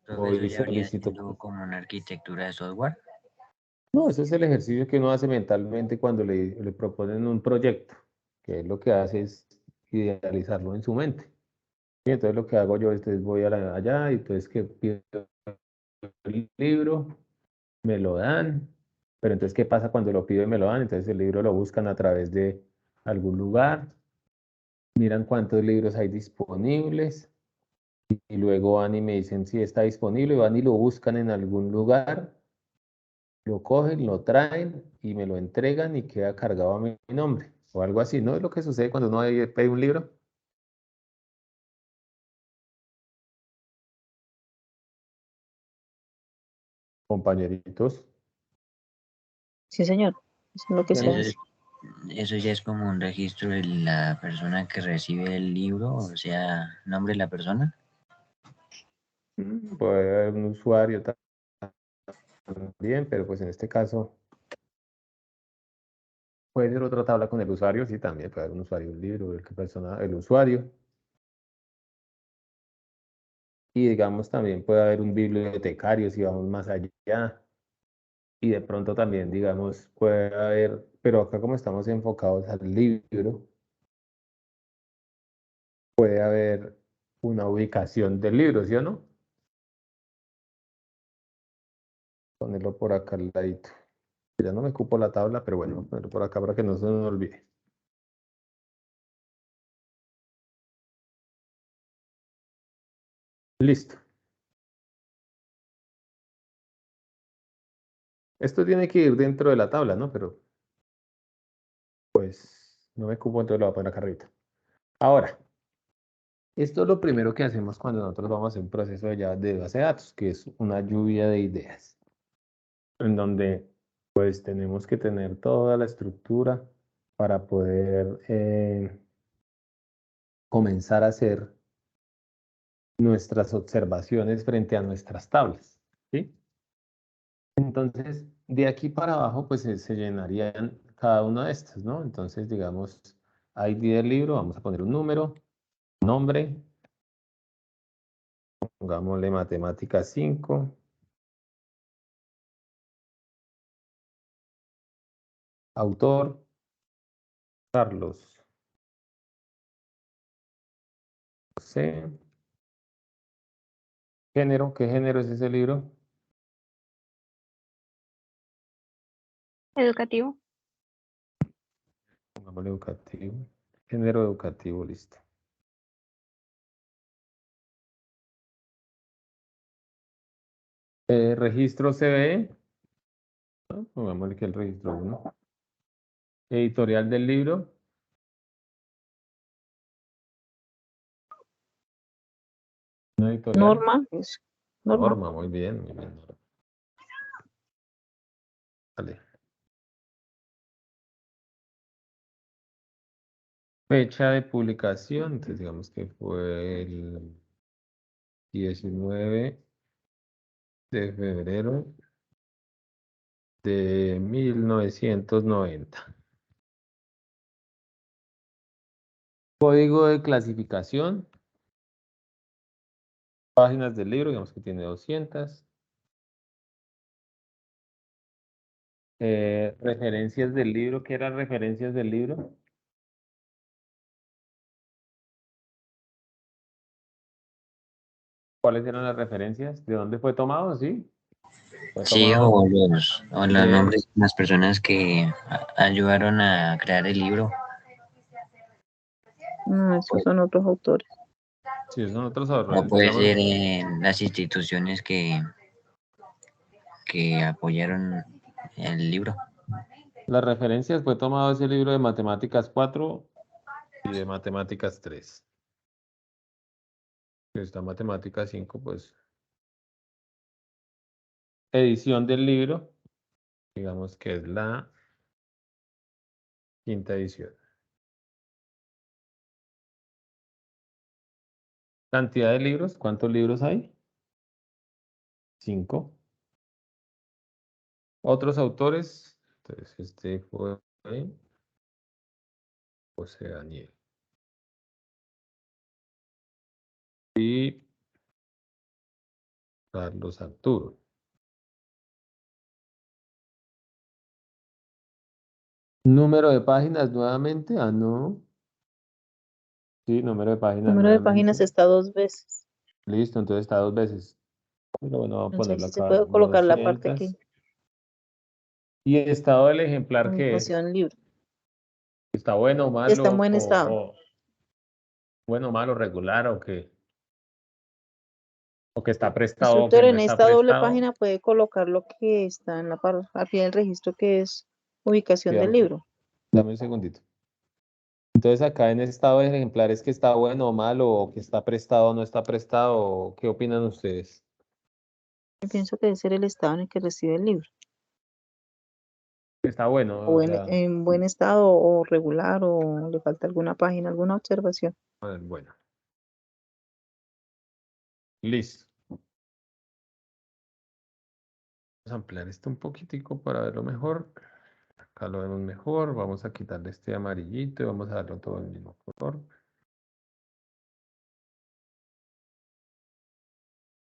Entonces voy eso y ya habría solicito. siendo como una arquitectura de software. No, ese es el ejercicio que uno hace mentalmente cuando le proponen un proyecto, que es lo que hace es idealizarlo en su mente. Y entonces lo que hago yo es voy allá y entonces que pido el libro, me lo dan, pero entonces ¿qué pasa cuando lo pido y me lo dan? Entonces el libro lo buscan a través de algún lugar, miran cuántos libros hay disponibles y luego van y me dicen si está disponible, van y lo buscan en algún lugar, lo cogen, lo traen y me lo entregan y queda cargado a mi nombre. o algo así, ¿no? Es lo que sucede cuando uno pide un libro. Compañeritos. Sí, señor. Eso es lo que se Bien. hace. Eso ya es como un registro de la persona que recibe el libro, o sea, nombre de la persona. Puede haber un usuario también, pero pues en este caso puede ser otra tabla con el usuario, sí, también puede haber un usuario del libro, el usuario. Y digamos también puede haber un bibliotecario si vamos más allá. Y de pronto también, digamos, puede haber, pero acá como estamos enfocados al libro, puede haber una ubicación del libro, ¿sí o no? Ponerlo por acá al ladito. Ya no me cupo la tabla, pero bueno, ponerlo por acá para que no se nos olvide. Listo. Esto tiene que ir dentro de la tabla, ¿no? Pero pues no me cupo, entonces lo voy a poner acá arriba. Ahora, esto es lo primero que hacemos cuando nosotros vamos a hacer un proceso de base de datos, que es una lluvia de ideas, en donde pues tenemos que tener toda la estructura para poder comenzar a hacer nuestras observaciones frente a nuestras tablas, ¿sí? Entonces, de aquí para abajo, pues se llenarían cada una de estas, ¿no? Entonces, digamos, ID del libro, vamos a poner un número, nombre, pongámosle matemática 5, autor, Carlos C. Género, ¿qué género es ese libro? Educativo. Pongámosle educativo. Género educativo, listo. Registro CBE. ¿No? Pongámosle que el registro 1. Editorial del libro. ¿Una editorial? Norma. Es norma. Norma, muy bien, muy bien. Norma. Vale. Fecha de publicación, entonces digamos que fue el 19 de febrero de 1990. Código de clasificación. Páginas del libro, digamos que tiene 200. Referencias del libro, ¿qué eran referencias del libro? ¿Cuáles eran las referencias? ¿De dónde fue tomado? Sí. Fue Sí, tomado o los de- nombres de las personas que ayudaron a crear el libro. No, esos son otros autores. Sí, son otros O ahorros. puede Digamos, ser las instituciones que apoyaron el libro. las referencias fue tomado ese libro de Matemáticas 4 y de Matemáticas 3. Esta Matemáticas 5, pues, edición del libro, digamos que es la quinta edición. Cantidad de libros, ¿cuántos libros hay? 5. Otros autores, entonces este fue José Daniel. Y Carlos Arturo. Número de páginas nuevamente. Ah, no. Sí, número de páginas Número de páginas nuevamente. está 2 veces. Listo, entonces está 2 veces. Pero bueno, vamos a Entonces ponerlo sí se acá. puede colocar la parte 200. que Y el estado del ejemplar, ¿qué es? ubicación libro. ¿Está bueno o Está en malo? buen estado. Bueno, malo, regular o que está prestado o que Instructor, no en está esta doble prestado? página puede colocar lo que está en la parte al pie del registro, que es Sí, ubicación del libro. dame un segundito. Entonces acá en estado de ejemplares que está bueno o malo, o que está prestado o no está prestado, ¿qué opinan ustedes? Yo pienso que debe ser el estado en el que recibe el libro. Está bueno, O o sea, en buen estado o regular o le falta alguna página, alguna observación. bueno. Listo. Vamos a ampliar esto un poquitico para verlo mejor. Acá lo vemos mejor. Vamos a quitarle este amarillito y vamos a darlo todo el mismo color.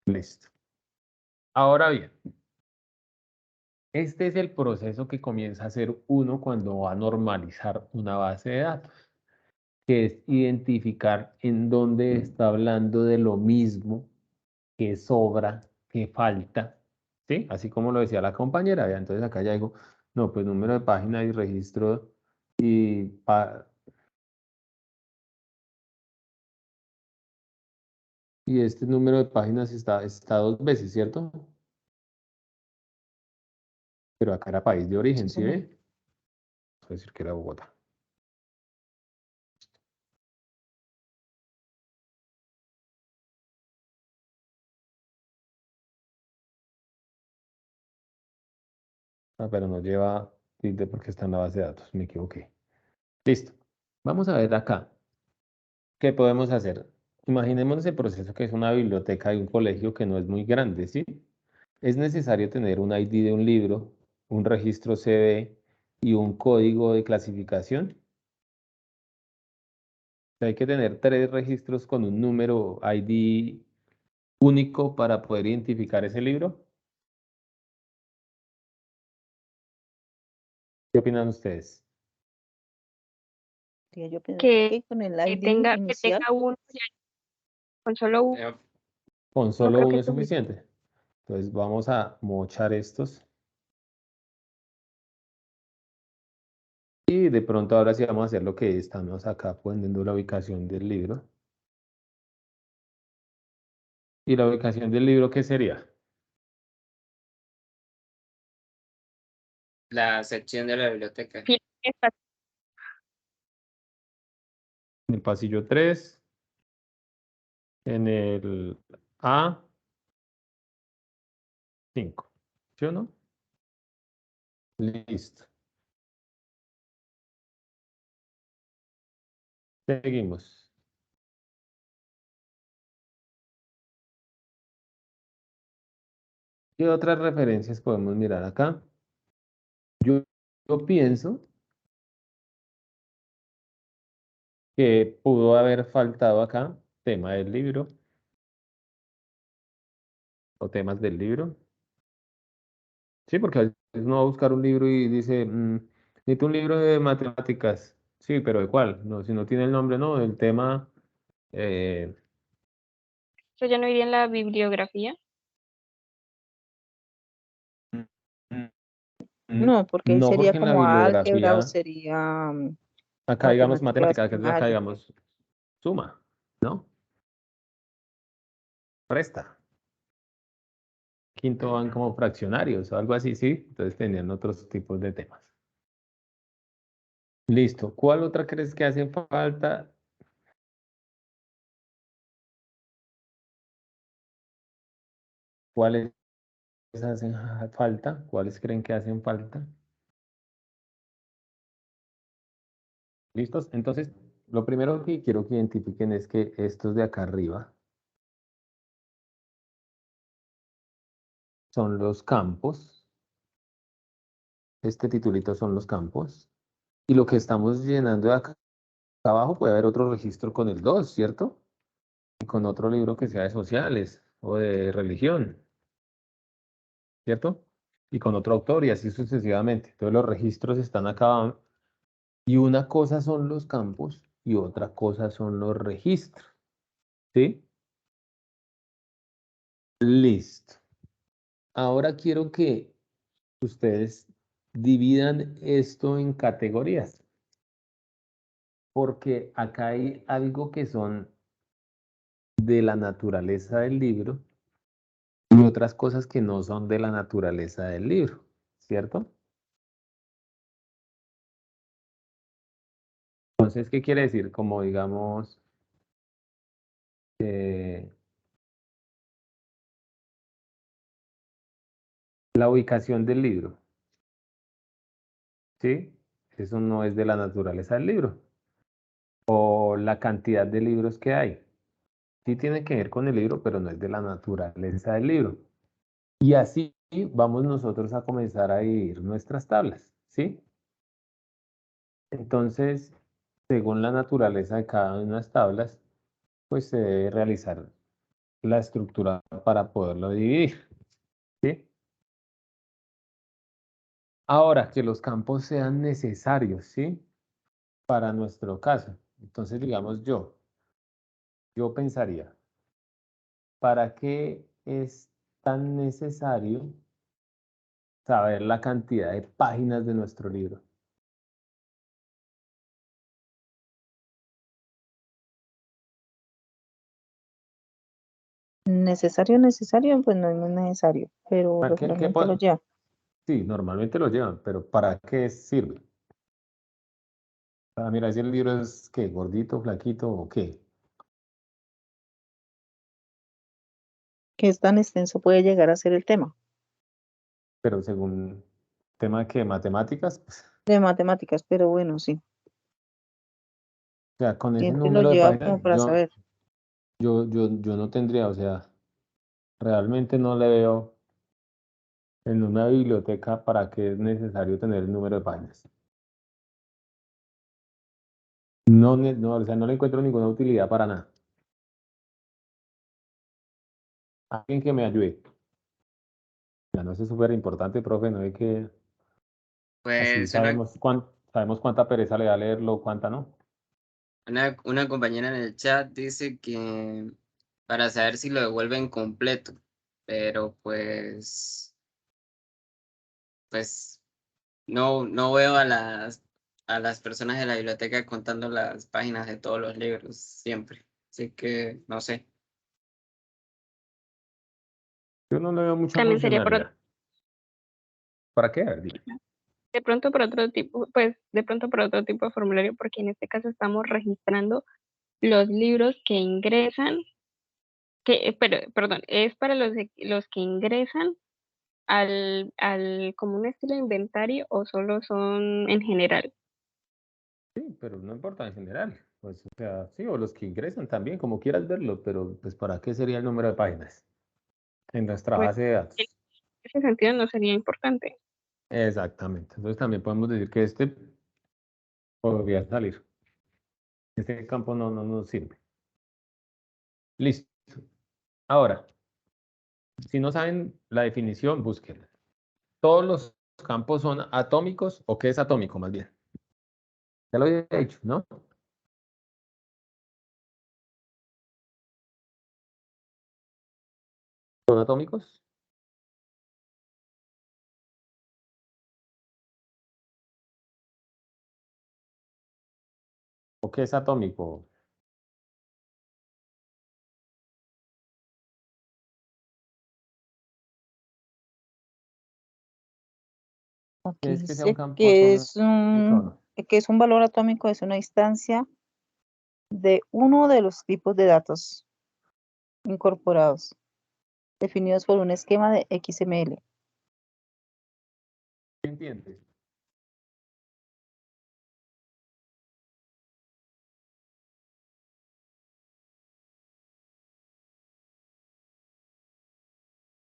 Listo. Ahora bien, este es el proceso que comienza a hacer uno cuando va a normalizar una base de datos, que es identificar en dónde está hablando de lo mismo, qué sobra, qué falta, ¿sí? Así como lo decía la compañera, ya, entonces acá ya digo, no, pues número de página y registro y este número de páginas está dos veces, ¿cierto? Pero acá era país de origen, Sí, ¿sí señor. ve? Vamos a decir que era Bogotá. Ah, pero no lleva tilde porque está en la base de datos, me equivoqué. Listo. Vamos a ver acá. ¿Qué podemos hacer? Imaginemos el proceso que es una biblioteca de un colegio que no es muy grande, ¿sí? Es necesario tener un ID de un libro, un registro CB y un código de clasificación. Hay que tener 3 registros con un número ID único para poder identificar ese libro. ¿Qué opinan ustedes? Yo pienso Que, que con el que ID tenga inicial, uno, ya, con solo uno, Con no solo creo uno que es es suficiente. suficiente. Entonces vamos a mochar estos. Y de pronto ahora sí vamos a hacer lo que estamos acá poniendo la ubicación del libro. ¿Y la ubicación del libro qué sería? La sección de la biblioteca. Sí, En el pasillo 3, en el A5. ¿Sí o no? Listo. Seguimos. ¿Qué otras referencias podemos mirar acá? Yo pienso que pudo haber faltado acá tema del libro o temas del libro. Sí, porque a veces uno va a buscar un libro y dice, necesito un libro de matemáticas. Sí, pero ¿de cuál? No, si no tiene el nombre, no, del tema. eh, eso ya no iría en la bibliografía. mm, no, porque ahí no, sería porque en la como álgebra o bibliografía, sería acá digamos matemáticas matemática, que es la acá primarias. digamos suma, ¿no? Resta. Quinto van como fraccionarios o algo así, sí. Entonces tenían otros tipos de temas. Listo. ¿Cuál otra crees que hace falta? ¿Cuáles hacen falta? ¿Cuáles creen que hacen falta? ¿Listos? Entonces, lo primero que quiero que identifiquen es que estos de acá arriba son los campos. Este titulito son los campos. Y lo que estamos llenando de acá abajo puede haber otro registro con el 2, ¿cierto? Y con otro libro que sea de sociales o de religión, ¿cierto? Y con otro autor y así sucesivamente. Entonces los registros están acá. Y una cosa son los campos y otra cosa son los registros. ¿Sí? Listo. Ahora quiero que ustedes dividan esto en categorías, porque acá hay algo que son de la naturaleza del libro y otras cosas que no son de la naturaleza del libro, ¿cierto? Entonces, ¿qué quiere decir? Como digamos, la ubicación del libro, ¿sí? Eso no es de la naturaleza del libro. O la cantidad de libros que hay. Sí tiene que ver con el libro, pero no es de la naturaleza del libro. Y así vamos nosotros a comenzar a dividir nuestras tablas, ¿sí? Entonces, según la naturaleza de cada una de las tablas, pues se debe realizar la estructura para poderlo dividir, ¿sí? Ahora, que los campos sean necesarios, ¿sí? Para nuestro caso. Entonces, digamos yo pensaría, ¿para qué es tan necesario saber la cantidad de páginas de nuestro libro? Necesario, necesario, pues no es muy necesario, pero ¿Para regularmente lo lleva. Sí, normalmente lo llevan, pero ¿para qué sirve? Para mirar si el libro es, ¿qué? ¿Gordito, flaquito o qué? Que es tan extenso puede llegar a ser el tema Pero según tema que matemáticas, pues, de matemáticas, pero bueno, sí, o sea, con ese siempre lo número de lleva páginas, como para saber. yo no tendría, o sea, realmente no le veo en una biblioteca para qué es necesario tener el número de páginas. No, no, o sea, no le encuentro ninguna utilidad para nada. Alguien que me ayude. Ya no, eso es súper importante, profe, no hay que, así Pues sabemos cuánta pereza le da leerlo, cuánta no. una compañera en el chat dice que para saber si lo devuelven completo, pero pues no veo a las personas de la biblioteca contando las páginas de todos los libros siempre. Así que no sé. Yo no le veo mucha También sería funcionalidad. ¿Para qué? A ver, dime. de pronto por otro tipo, pues de pronto por otro tipo de formulario, porque en este caso estamos registrando los libros que ingresan, pero, perdón, es para los que ingresan al como un estilo de inventario o solo son en general. Sí, pero no importa en general. Pues, o sea, sí, o los que ingresan también, como quieras verlo, pero pues ¿para qué sería el número de páginas en nuestra Pues base de en datos? ese sentido no sería importante. Exactamente. Entonces también podemos decir que este podría salir. Este campo no nos sirve. Listo. Ahora, si no saben la definición, búsquenla. ¿Todos los campos son atómicos o qué es atómico más bien? Ya lo había dicho, ¿no? ¿Son atómicos? ¿O qué es atómico? ¿Qué Aquí es que sea un dice campo atómico o no? que es un valor atómico, es una instancia de uno de los tipos de datos incorporados, definidos por un esquema de XML. ¿Qué entiendes?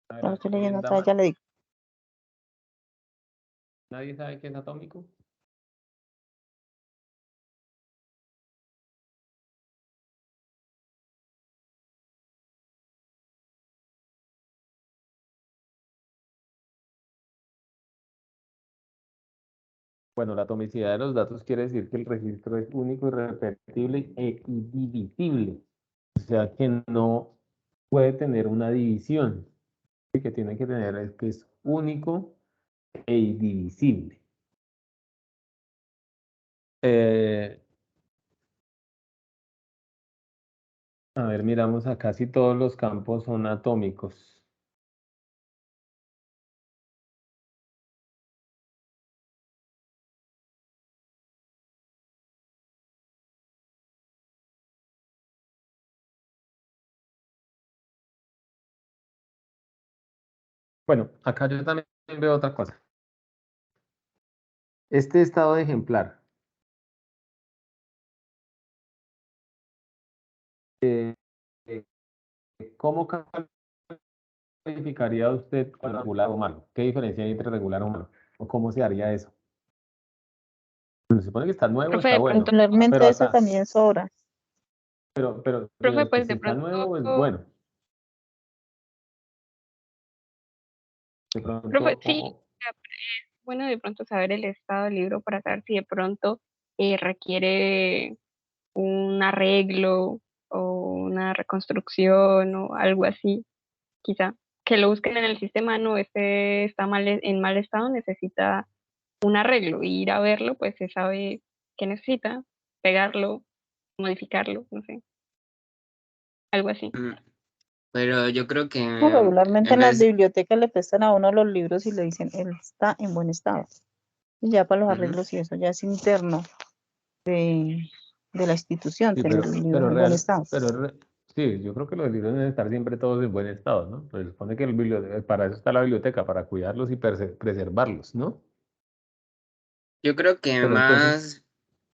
A ver, Ya lo estoy leyendo ¿alguien da otra vez, más? ya le digo. ¿Nadie sabe qué es atómico? Bueno, la atomicidad de los datos quiere decir que el registro es único, irrepetible e indivisible. O sea que no puede tener una división. Y que tiene que tener es que es único e indivisible. Eh, a ver, miramos acá si todos los campos son atómicos. Bueno, acá yo también veo otra cosa. Este estado de ejemplar. eh, ¿Cómo calificaría usted con regular o malo? ¿Qué diferencia hay entre regular o malo? ¿O cómo se haría eso? Se supone que está nuevo, Profe, está de bueno, pronto, Regularmente pero eso hasta, también sobra. pero profe, digamos que pues si de está pronto, nuevo es bueno. De pronto, profe, sí, bueno, de pronto saber el estado del libro para saber si de pronto requiere un arreglo o una reconstrucción o algo así, quizá. Que lo busquen en el sistema, no, este está mal, en mal estado, necesita un arreglo, y ir a verlo, pues se sabe qué necesita, pegarlo, modificarlo, no sé, algo así. Mm, Pero yo creo que No, regularmente en en las vez, bibliotecas le prestan a uno los libros y le dicen, él está en buen estado. Y ya para los ujú, arreglos y eso ya es interno de la institución, sí, tener el libro pero en buen estado. sí, yo creo que los libros deben estar siempre todos en buen estado, ¿no? Pues se supone que para eso está la biblioteca, para cuidarlos y preservarlos, ¿no? yo creo que Pero entonces,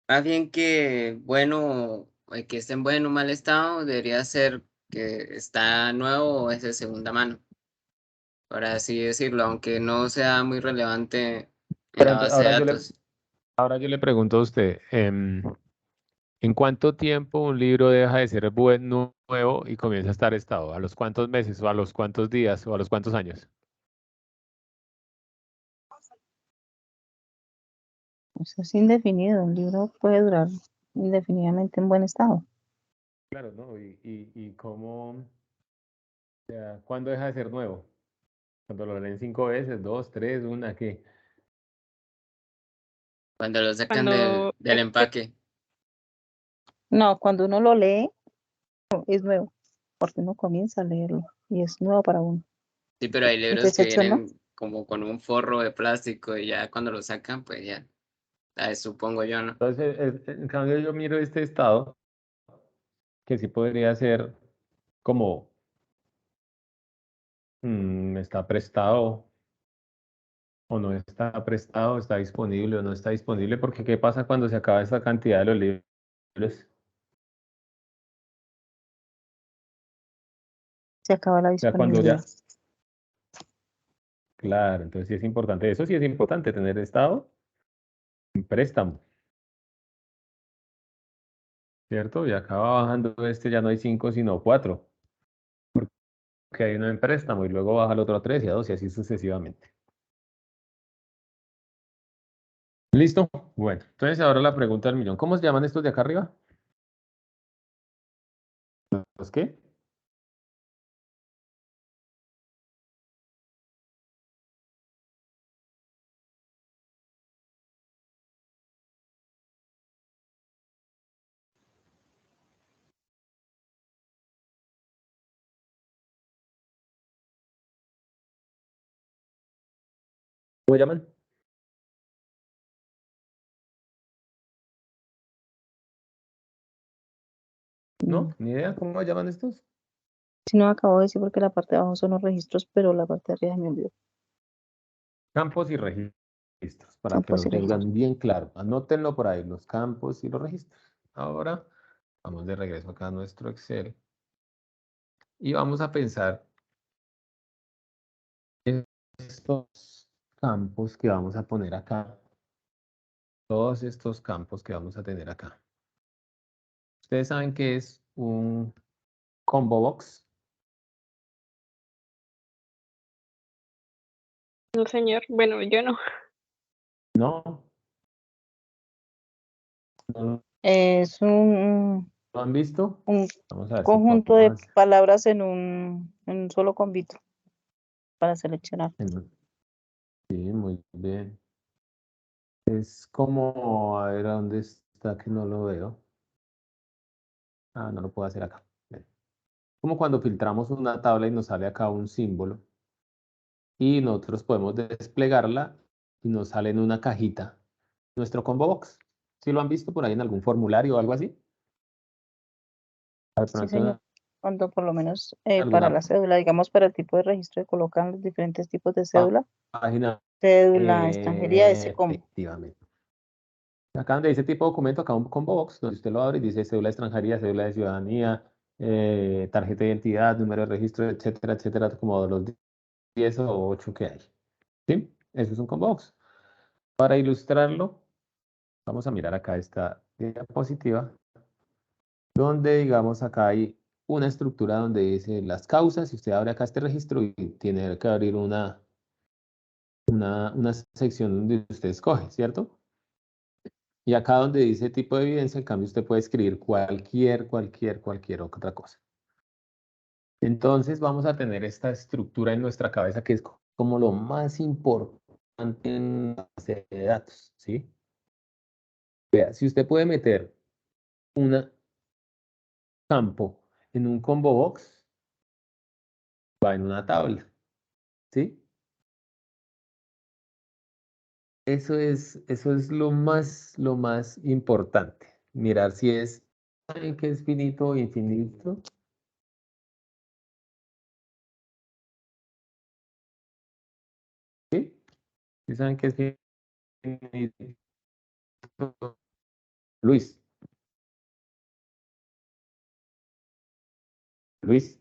más bien que bueno, que esté en buen o mal estado, debería ser que está nuevo o es de segunda mano, por así decirlo, aunque no sea muy relevante en pero la base de datos. ahora yo le pregunto a usted, ¿en cuánto tiempo un libro deja de ser nuevo y comienza a estar estado? ¿A los cuántos meses o a los cuántos días o a los cuántos años? Eso es indefinido, un libro puede durar indefinidamente en buen estado. Claro, ¿no? Y cómo, o sea, ¿cuándo deja de ser nuevo? Cuando lo leen 5 veces, 2, 3, una, ¿qué? Cuando lo sacan Cuando del empaque. No, cuando uno lo lee, es nuevo, porque uno comienza a leerlo y es nuevo para uno. Sí, pero hay libros que Entonces, eso no. vienen como con un forro de plástico y ya cuando lo sacan, pues ya, supongo yo, ¿no? Entonces, en cambio, yo miro este estado, que sí podría ser como está prestado o no está prestado, está disponible o no está disponible, porque ¿qué pasa cuando se acaba esta cantidad de los libros? Se acaba la O sea, cuando disponibilidad. ya, claro, entonces sí es importante, eso sí es importante, tener estado en préstamo, ¿cierto? Y acaba bajando ya no hay 5 sino 4, porque hay uno en préstamo y luego baja el otro a 3 y a 2 y así sucesivamente. ¿Listo? Bueno, entonces ahora la pregunta del millón. ¿Cómo se llaman estos de acá arriba? ¿Los qué? ¿Cómo se llaman? ¿No? ¿Ni idea cómo se llaman estos? Si no, acabo de decir porque la parte de abajo son los registros, pero la parte de arriba se me olvidó. Campos y registros, para que Campos lo y registros. tengan bien claro. Anótenlo por ahí, los campos y los registros. Ahora vamos de regreso acá a nuestro Excel y vamos a pensar en estos campos que vamos a poner acá. Todos estos campos que vamos a tener acá. Ustedes saben qué es un combo box. No, señor, bueno, yo no. ¿No? ¿No Es un lo han visto? un Vamos a ver si conjunto de podemos. palabras en un solo convito para seleccionar. Sí, muy bien. Es como, a ver, ¿a dónde está que no lo veo? Ah, no lo puedo hacer acá. Bien. Como cuando filtramos una tabla y nos sale acá un símbolo y nosotros podemos desplegarla y nos sale en una cajita nuestro combo box. ¿Sí lo han visto por ahí en algún formulario o algo así? De Sí, pronto señor. Cuando por lo menos para ¿Alguna la cédula, digamos, para el tipo de registro, colocan los diferentes tipos de cédula, página? cédula, extranjería, ese combo. Efectivamente. Acá donde dice tipo de documento, acá un combo box, donde usted lo abre y dice cédula de extranjería, cédula de ciudadanía, tarjeta de identidad, número de registro, etcétera, etcétera, como los 10 o 8 que hay. ¿Sí? Eso es un combo box. Para ilustrarlo, vamos a mirar acá esta diapositiva, donde digamos acá hay una estructura donde dice las causas. Si usted abre acá este registro y tiene que abrir una sección donde usted escoge, ¿cierto? Y acá donde dice tipo de evidencia, en cambio usted puede escribir cualquier otra cosa. Entonces vamos a tener esta estructura en nuestra cabeza que es como lo más importante en la base de datos, ¿sí? Vea, si usted puede meter un campo en un combo box, va en una tabla, ¿sí? Eso es lo más importante. Mirar si es, ¿saben qué es finito o infinito? ¿Sí? ¿Sí saben qué es finito? Luis, Luis,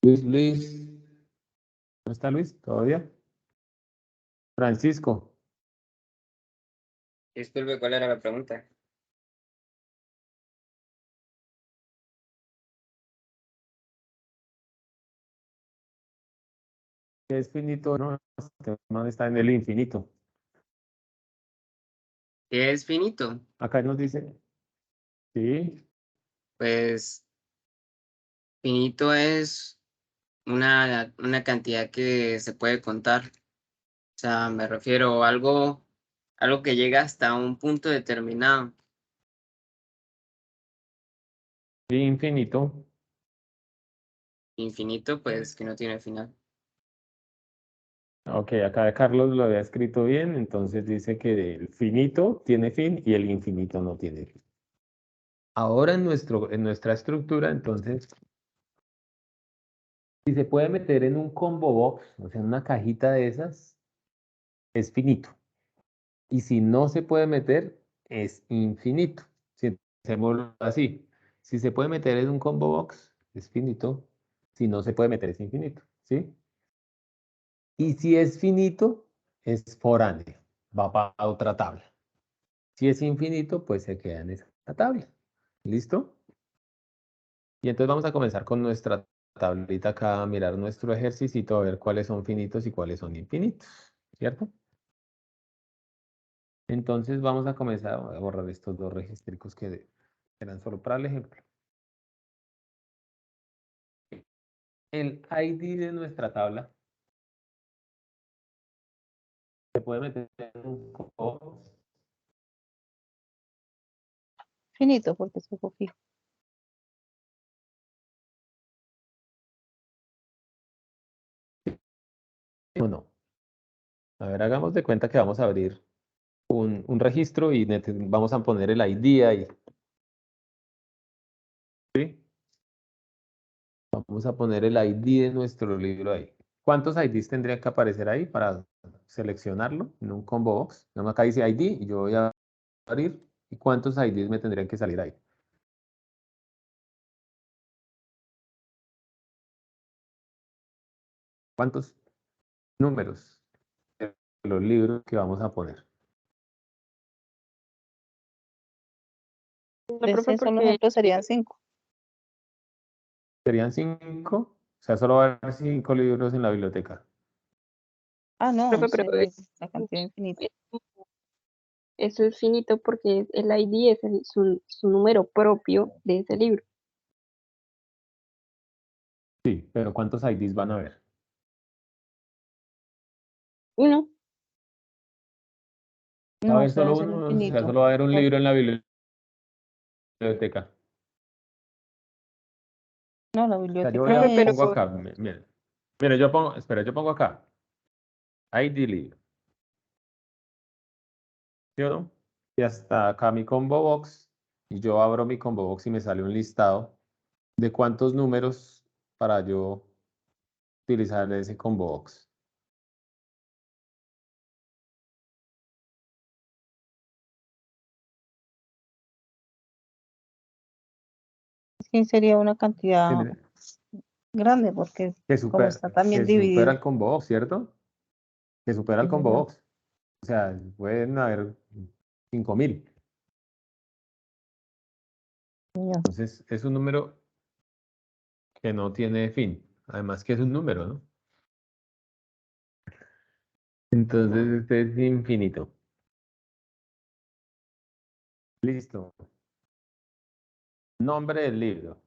Luis. ¿No está Luis todavía? Francisco, Disculpe, ¿cuál era la pregunta? ¿qué es finito? No, este man está en el infinito. ¿Qué es finito? Acá nos dice, sí, Pues finito es una cantidad que se puede contar. O sea, me refiero a algo que llega hasta un punto determinado. infinito. Infinito, pues que no tiene final. Ok, acá Carlos lo había escrito bien, entonces dice que el finito tiene fin y el infinito no tiene fin. Ahora en nuestra estructura, entonces, si se puede meter en un combo box, o sea, en una cajita de esas, es finito. Y si no se puede meter, es infinito. Si hacemos así, si se puede meter en un combo box, es finito. Si no se puede meter, es infinito. ¿Sí? Y si es finito, es foráneo. Va para otra tabla. Si es infinito, pues se queda en esa tabla. ¿Listo? Y entonces vamos a comenzar con nuestra tablita acá, a mirar nuestro ejercicio, a ver cuáles son finitos y cuáles son infinitos. ¿Cierto? Entonces vamos a comenzar a borrar estos dos registricos que eran solo para el ejemplo. El ID de nuestra tabla se puede meter en un combo. Finito, porque es algo fijo. ¿O no? A ver, hagamos de cuenta que vamos a abrir un registro y vamos a poner el ID ahí. ¿Sí? Vamos a poner el ID de nuestro libro ahí. ¿Cuántos IDs tendría que aparecer ahí para seleccionarlo en un combo box? No, acá dice ID y yo voy a abrir. ¿Y cuántos IDs me tendrían que salir ahí? ¿Cuántos números de los libros que vamos a poner? No, De profe, ese solo porque ejemplo serían 5. ¿Serían 5? O sea, solo va a haber 5 libros en la biblioteca. Ah, no, profe, ese pero es la cantidad infinita. eso es finito porque el ID es su número propio de ese libro. Sí, pero ¿cuántos IDs van a haber? Uno, Va a No, haber eso debe solo ser uno, o sea, infinito. solo va a haber un libro en la biblioteca. No, la O sea, yo biblioteca profe, pero pongo es... acá, mire, yo pongo, espera, yo pongo acá, ID libro, ¿sí o no? Y hasta acá mi combo box, y yo abro mi combo box y me sale un listado ¿De cuántos números para yo utilizar ese combo box? Sí, sería una cantidad Tendré- grande porque Que, como está también que supera dividido. el combo box, ¿cierto? Que supera el Sí, combo señor. box. O sea, pueden haber 5000. Señor. Entonces, es un número que no tiene fin. Además que es un número, ¿no? Entonces, este es infinito. Listo. Nombre del libro.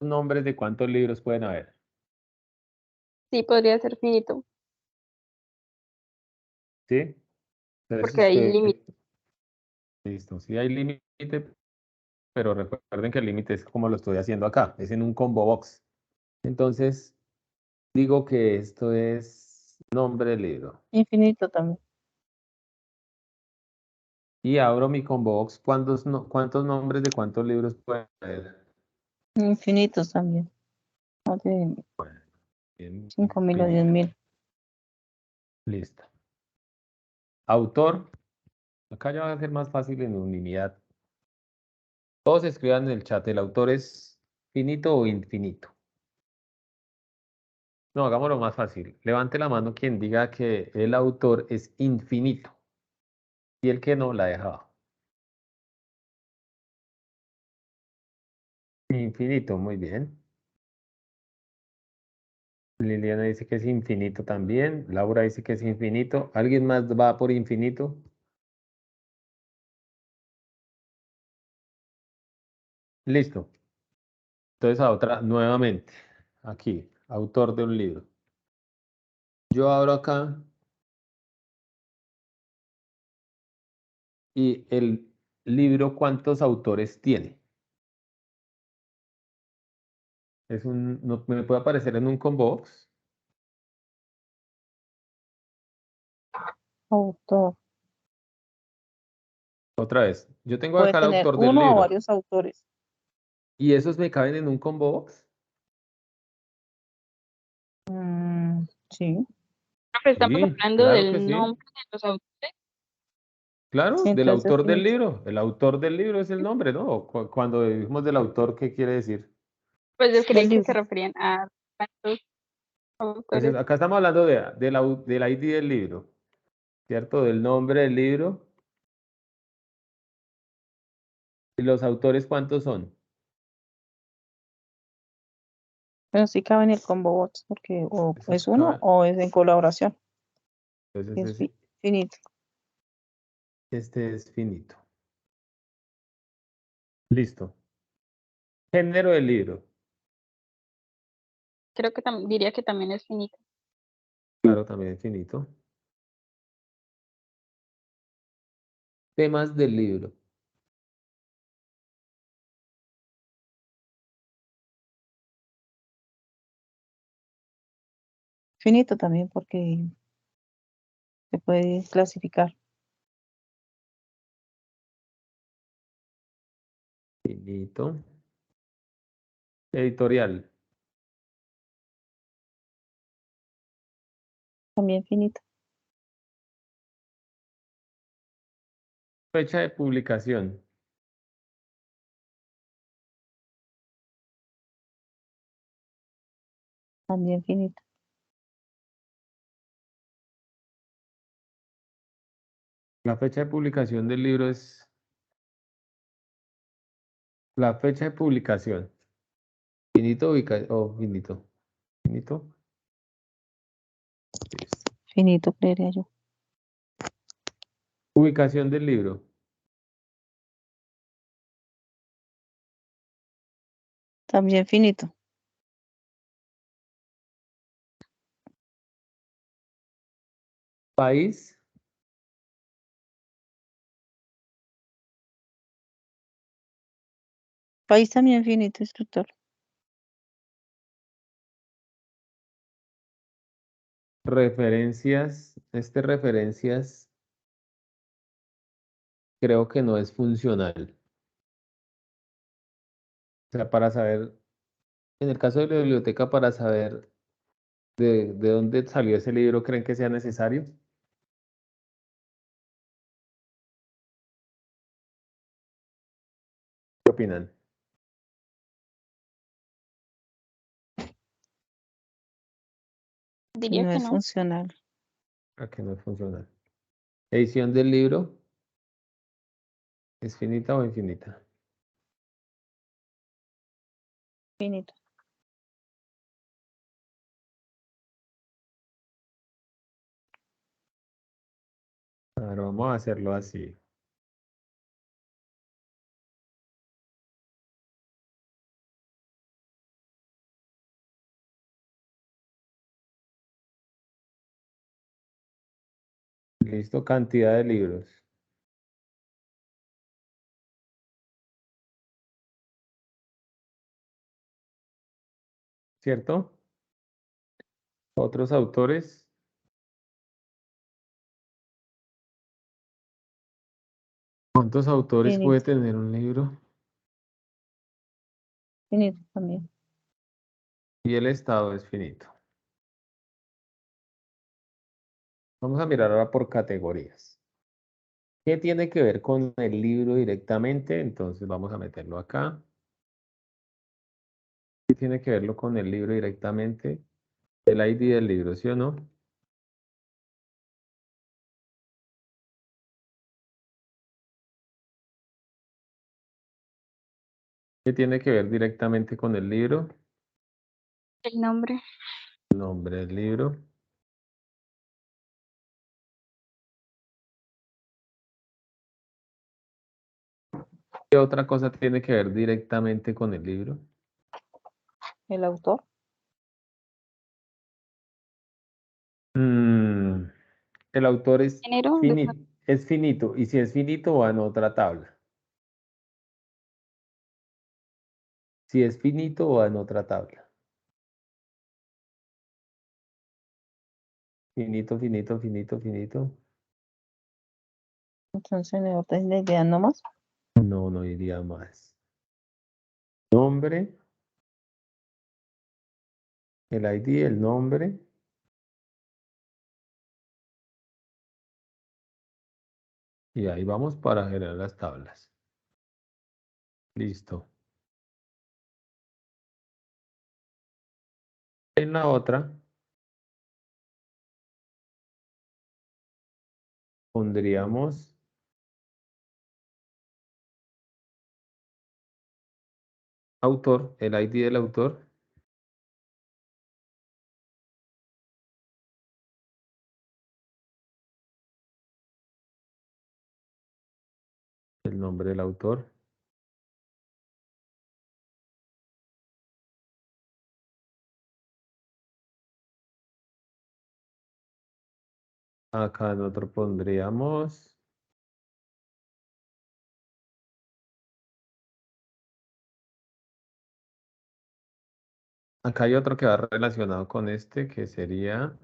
¿Nombres de cuántos libros pueden haber? Sí, podría ser finito, ¿Sí? Entonces, porque hay límite. listo. Sí hay límite, pero recuerden que el límite es como lo estoy haciendo acá. Es en un combo box. Entonces, digo que esto es nombre del libro. Infinito también. Y abro mi combo box. ¿Cuántos nombres de cuántos libros pueden haber? Infinitos también. Más de Bien, 5.000 o infinito. 10.000. Listo. Autor. Acá ya va a ser más fácil en unidad. Todos escriban en el chat. ¿El autor es finito o infinito? No, hagámoslo más fácil. Levante la mano quien diga que el autor es infinito. Y el que no, la deja abajo. Infinito, muy bien. Liliana dice que es infinito también. Laura dice que es infinito. ¿Alguien más va por infinito? Listo. Entonces a otra, nuevamente. Aquí, autor de un libro. Yo abro acá y el libro, ¿cuántos autores tiene? No, me puede aparecer en un combo box. Autor. Otra vez. Yo tengo Puede acá el tener autor del uno o libro. varios autores. ¿Y esos me caben en un combo box? Sí. Pero estamos Sí, hablando claro que del sí. nombre de los autores. Claro, Sí, del entonces autor del finito. libro. El autor del libro es el nombre, ¿no? Cuando decimos del autor, ¿qué quiere decir? Pues yo Del creí que se libro. referían a cuántos Entonces, autores. acá estamos hablando del ID del libro, ¿cierto? Del nombre del libro. ¿Y los autores cuántos son? Pero sí cabe en el combo box porque o Eso es uno acá, o es en colaboración. entonces Es finito. este es finito. Listo. Género del libro. Creo que diría que también es finito. Claro, también es finito. Temas del libro. Finito también porque se puede clasificar. Finito. Editorial. También finito. Fecha de publicación. También finito. La fecha de publicación del libro es la fecha de publicación. Finito o finito. Finito. Listo. Finito, creería yo. Ubicación del libro. También finito. País. País también finito, instructor. Referencias. Referencias creo que no es funcional. O sea, para saber, en el caso de la biblioteca, para saber de dónde salió ese libro, ¿creen que sea necesario? ¿Qué opinan? Y Diría no que es no. funcional. ¿A qué no funciona? ¿Edición del libro es finita o infinita? Finito. Ahora vamos a hacerlo así. Listo, cantidad de libros. ¿Cierto? Otros autores. ¿Cuántos autores puede Finito. tener un libro? Finito también. Y el estado es finito. Vamos a mirar ahora por categorías. ¿Qué tiene que ver con el libro directamente? Entonces vamos a meterlo acá. ¿Qué tiene que verlo con el libro directamente? El ID del libro, ¿sí o no? ¿Qué tiene que ver directamente con el libro? El nombre. El nombre del libro. ¿Qué otra cosa tiene que ver directamente con el libro? El autor. Mm, el autor Género. es finito. Y si es finito, va en otra tabla. Si es finito, va en otra tabla. Finito, finito, finito, finito. Entonces, en el orden de ideas nomás. No, no iría más. Nombre, el ID, el nombre. Y ahí vamos para generar las tablas. Listo. En la otra pondríamos autor, el ID del autor, el nombre del autor. Acá en otro pondríamos acá hay otro que va relacionado con este, que sería,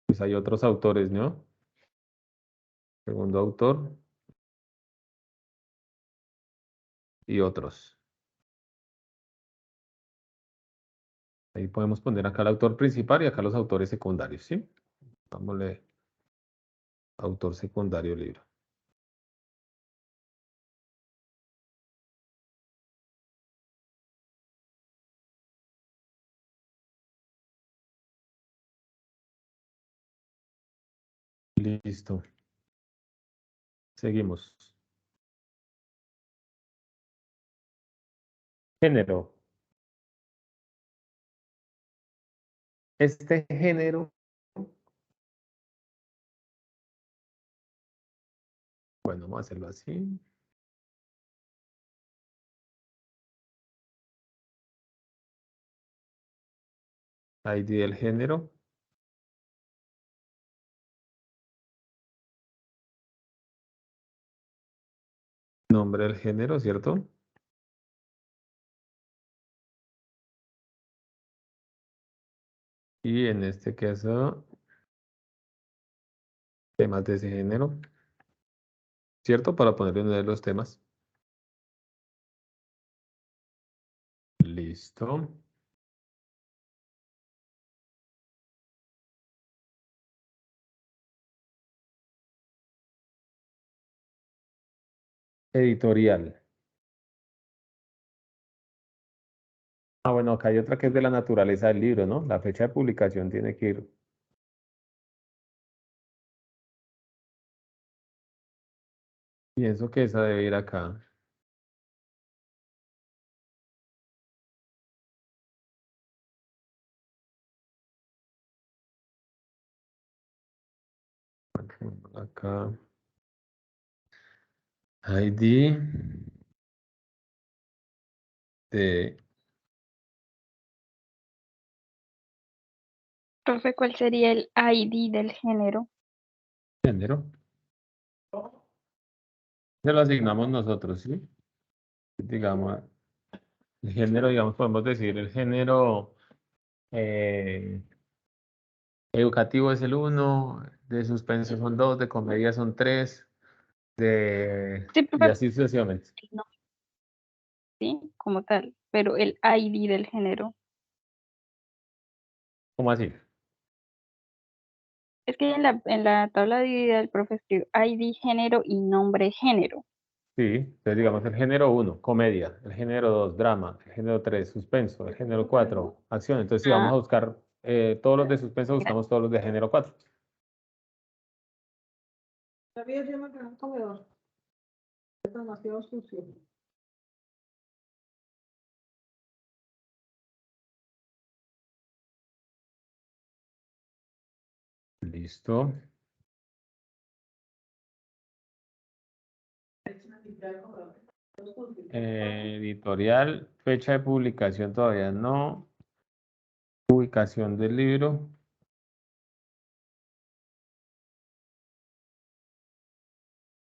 pues hay otros autores, ¿no? Segundo autor y otros. Ahí podemos poner acá el autor principal y acá los autores secundarios, ¿sí? Dámosle autor secundario libro. Listo. Seguimos. Género. Este género, bueno, vamos a hacerlo así. ID del género. Nombre del género, ¿cierto? Y en este caso, temas de ese género, ¿cierto? Para ponerle uno de los temas. Listo. Editorial. Ah, bueno, acá hay otra que es de la naturaleza del libro, ¿no? La fecha de publicación tiene que ir. Pienso que esa debe ir acá. Acá. ID de Profe, ¿cuál sería el ID del género? género. Se lo asignamos nosotros, ¿sí? Digamos, el género, digamos, podemos decir el género educativo es el 1, de suspenso son 2, de comedia son 3, Sí, y profe, así sucesivamente. no, sí, como tal, pero el ID del género. ¿Cómo así? Es que en la tabla dividida el profe escribe ID género y nombre género. Sí, entonces digamos el género 1, comedia, el género 2, drama, el género 3, suspenso, el género 4, acción. Entonces, si vamos Ah, a buscar todos los de suspenso, mira, buscamos todos los de género 4. Todavía yo me quedé en el comedor. Es demasiado sucio. Listo. Editorial, fecha de publicación todavía no. Ubicación del libro.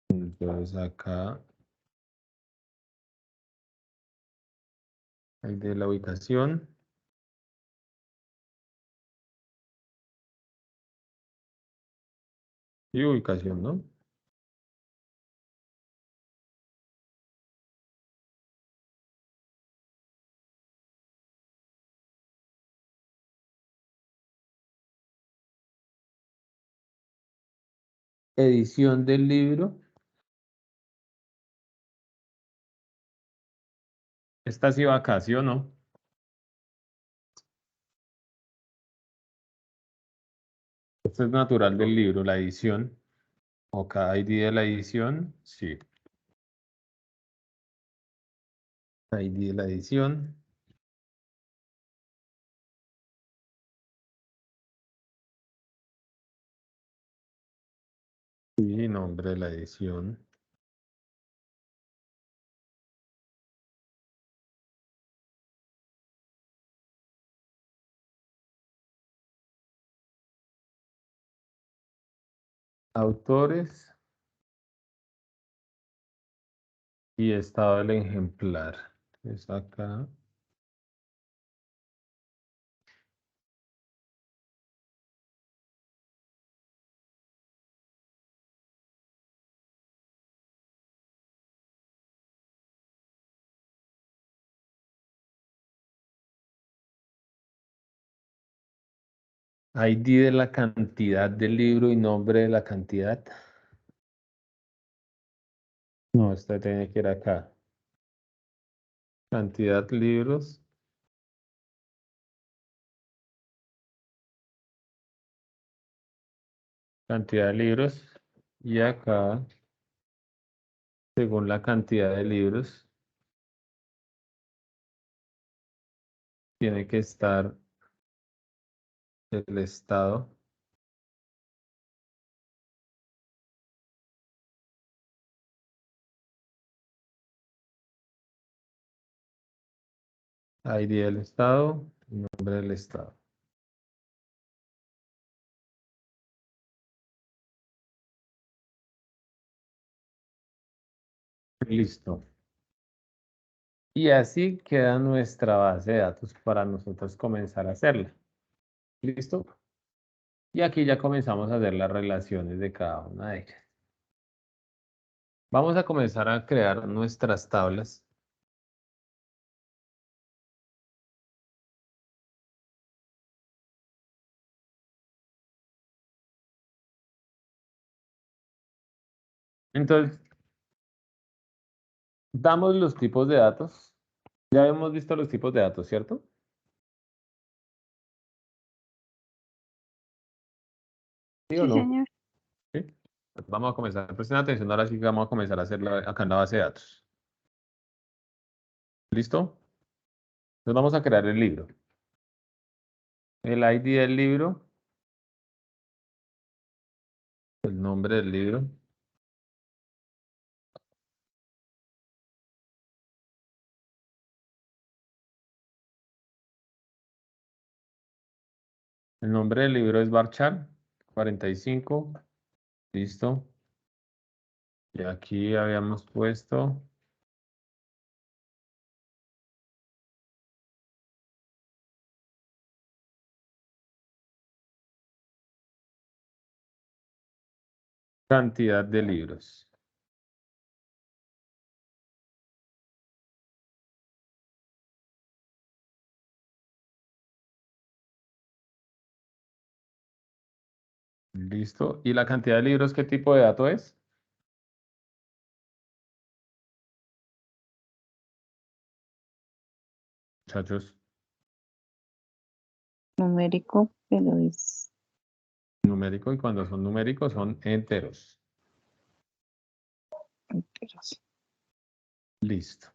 Entonces acá, el de la ubicación. Y ubicación, ¿no? Edición del libro. Esta sí va acá, ¿sí o no? Esto es natural del libro, la edición. O cada ID de la edición, sí. ID de la edición. Y nombre de la edición. Autores y estado del ejemplar. Es acá. ID de la cantidad del libro y nombre de la cantidad. No, esta tiene que ir acá. Cantidad libros. Cantidad de libros. Y acá, según la cantidad de libros, tiene que estar el estado. ID del estado, nombre del estado. Listo. Y así queda nuestra base de datos para nosotros comenzar a hacerla. ¿Listo? Y aquí ya comenzamos a hacer las relaciones de cada una de ellas. Vamos a comenzar a crear nuestras tablas. Entonces, damos los tipos de datos. Ya hemos visto los tipos de datos, ¿cierto? ¿Sí o Sí, no? señor. ¿Sí? Pues vamos a comenzar. Presten atención, ahora sí que vamos a comenzar a hacerlo acá en la base de datos. ¿Listo? Entonces vamos a crear el libro. El ID del libro, el nombre del libro. El nombre del libro es Barchar 45. Listo. Y aquí habíamos puesto cantidad de libros. Listo. ¿Y la cantidad de libros qué tipo de dato es? Muchachos, Numérico, pero es numérico, y cuando son numéricos son enteros. enteros. Listo.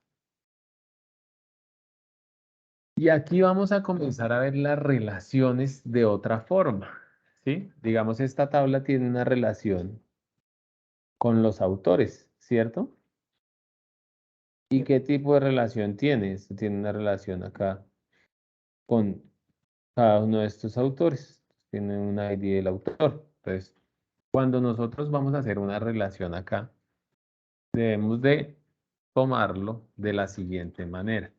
Y aquí vamos a comenzar a ver las relaciones de otra forma, ¿sí? Digamos, esta tabla tiene una relación con los autores, ¿cierto? ¿Y qué tipo de relación tiene? Esto tiene una relación acá con cada uno de estos autores. Tiene un ID del autor. Entonces, cuando nosotros vamos a hacer una relación acá, debemos de tomarlo de la siguiente manera.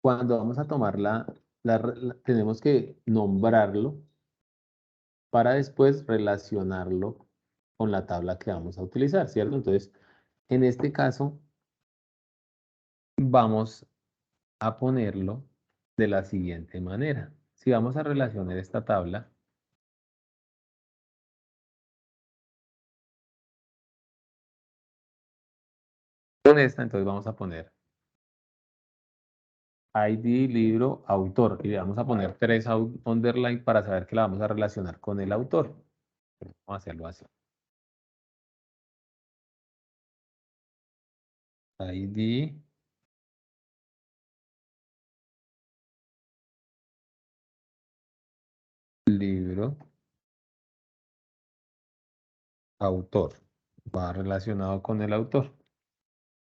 Cuando vamos a tomar tenemos que nombrarlo para después relacionarlo con la tabla que vamos a utilizar, ¿cierto? Entonces, en este caso, vamos a ponerlo de la siguiente manera. Si vamos a relacionar esta tabla con esta, entonces vamos a poner ID, libro, autor, y le vamos a poner 3 underline para saber que la vamos a relacionar con el autor. Vamos a hacerlo así. ID, libro, autor. Va relacionado con el autor.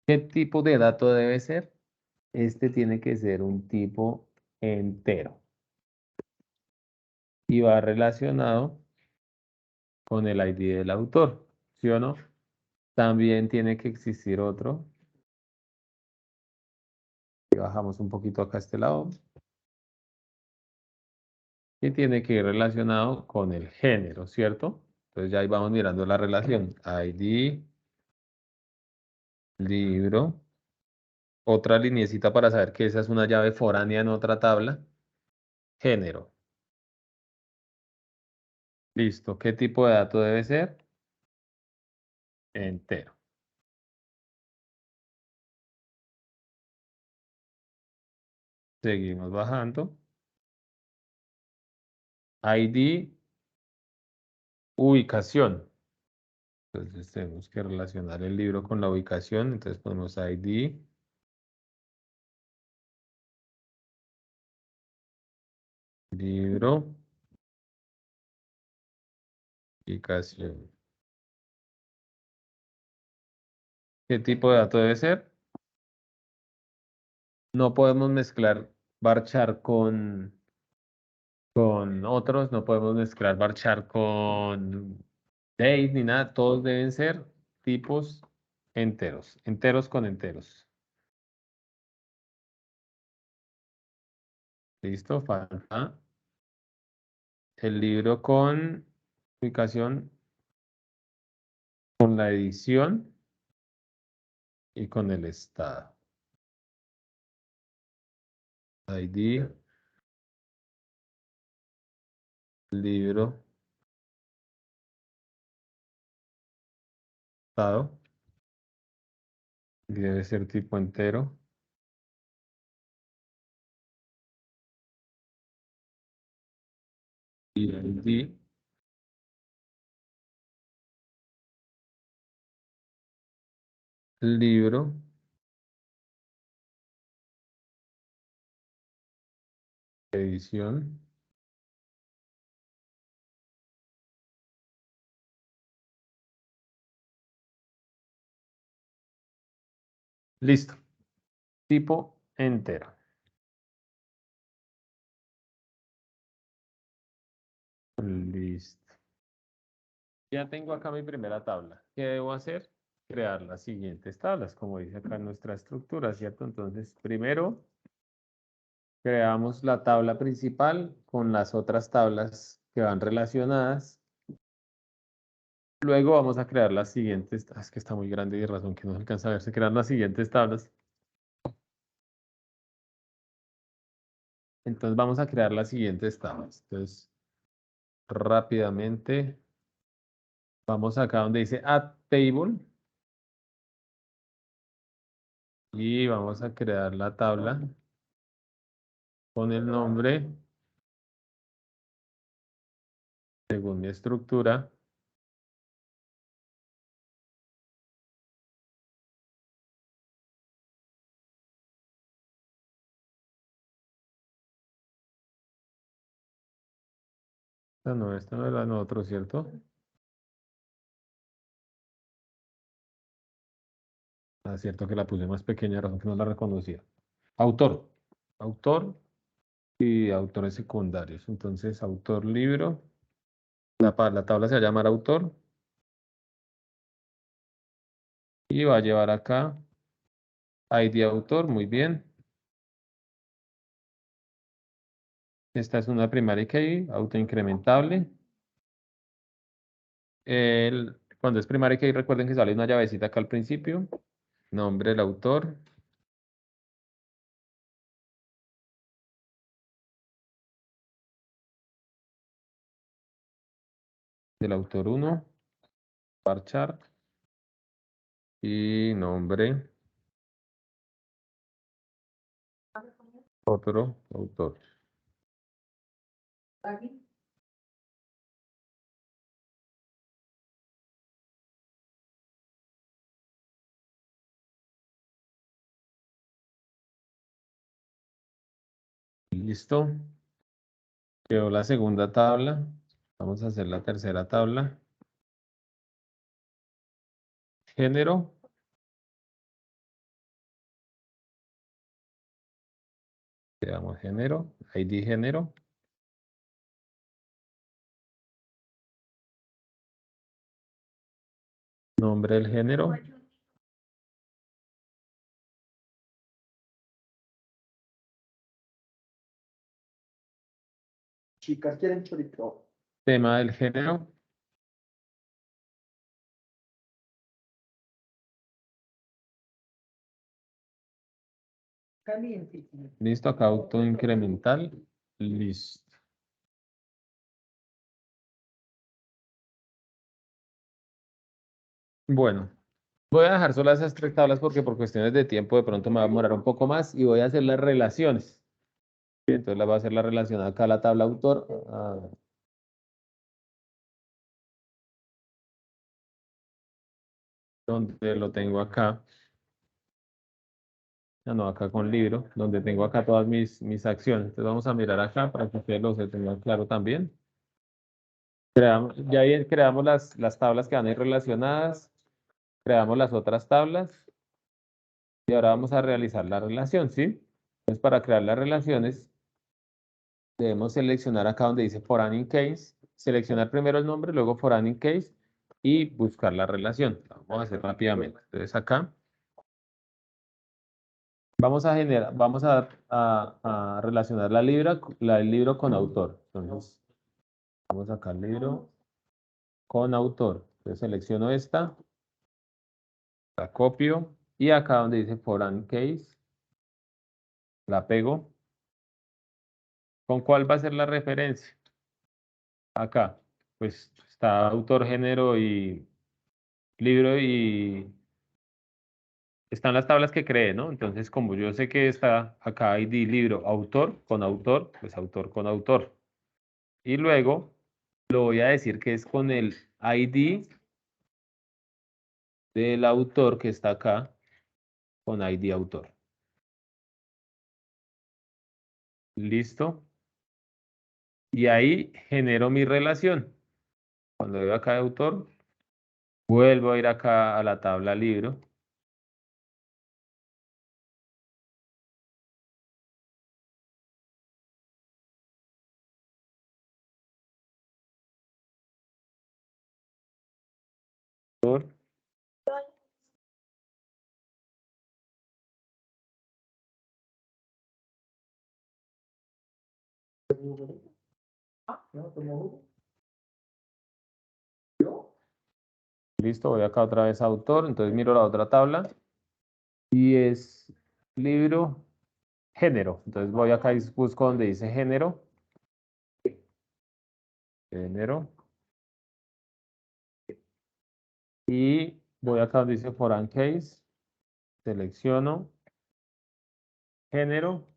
¿Qué tipo de dato debe ser? Este tiene que ser un tipo entero. Y va relacionado con el ID del autor, ¿sí o no? También tiene que existir otro. Y bajamos un poquito acá a este lado. Y tiene que ir relacionado con el género, ¿cierto? Entonces ya ahí vamos mirando la relación. ID, libro. Otra lineecita para saber que esa es una llave foránea en otra tabla. Género. Listo. ¿Qué tipo de dato debe ser? Entero. Seguimos bajando. ID, ubicación. Entonces tenemos que relacionar el libro con la ubicación. Entonces ponemos ID, libro, ubicación. ¿Qué tipo de dato debe ser? No podemos mezclar varchar con otros, no podemos mezclar varchar con date ni nada. Todos deben ser tipos enteros, enteros con enteros. Listo, falta el libro con ubicación, con la edición y con el estado. ID, libro, estado. Debe ser tipo entero. Y ID. Libro. Edición. Listo. Tipo entero. Listo. Ya tengo acá mi primera tabla. ¿Qué debo hacer? Crear las siguientes tablas, como dice acá en nuestra estructura, ¿cierto? Entonces, primero creamos la tabla principal con las otras tablas que van relacionadas. Luego vamos a crear las siguientes. Es que está muy grande y de razón que no se alcanza a ver. Se crean las siguientes tablas. Entonces vamos a crear las siguientes tablas. Entonces, rápidamente, vamos acá donde dice Add Table. Y vamos a crear la tabla con el nombre, según mi estructura. Esta no es la nosotros, ¿cierto? Ah, cierto que la puse más pequeña, razón que no la reconocía. Autor. Autor y autores secundarios. Entonces, autor libro. La tabla se va a llamar autor. Y va a llevar acá ID autor, muy bien. Esta es una primaria key, autoincrementable. Cuando es primaria key, recuerden que sale una llavecita acá al principio. Nombre del autor. Del autor 1. Parchar. Y nombre. Otro autor. Listo. Quedó la segunda tabla. Vamos a hacer la tercera tabla. Género. Le damos género. ID género. Nombre del género. Chicas quieren chorito. Tema del género. Caliente. Listo, acá auto incremental. Listo. Bueno, voy a dejar solo esas tres tablas porque por cuestiones de tiempo de pronto me va a demorar un poco más y voy a hacer las relaciones. Entonces la voy a hacer la relación acá a la tabla autor. Donde lo tengo acá. Ya no, acá con libro, donde tengo acá todas mis acciones. Entonces vamos a mirar acá para que ustedes lo tengan claro también. Ya ahí creamos las tablas que van a ir relacionadas. Creamos las otras tablas. Y ahora vamos a realizar la relación, ¿sí? Entonces para crear las relaciones debemos seleccionar acá donde dice foreign in case. Seleccionar primero el nombre, luego foreign in case y buscar la relación. Vamos a hacer rápidamente. Entonces acá. Vamos a relacionar el libro con autor. Entonces, vamos acá al libro con autor. Entonces selecciono esta, la copio y acá donde dice foreign case, la pego. ¿Con cuál va a ser la referencia? Acá, pues está autor, género y libro y están las tablas que cree, ¿no? Entonces, como yo sé que está acá ID, libro, autor, pues autor con autor. Y luego lo voy a decir que es con el ID del autor que está acá, con ID autor. ¿Listo? Y ahí genero mi relación. Cuando veo acá de autor, vuelvo a ir acá a la tabla libro. Autor. Listo, voy acá otra vez a autor, entonces miro la otra tabla y es libro, género. Entonces voy acá y busco donde dice género. Género. Y voy acá donde dice foreign case, selecciono género,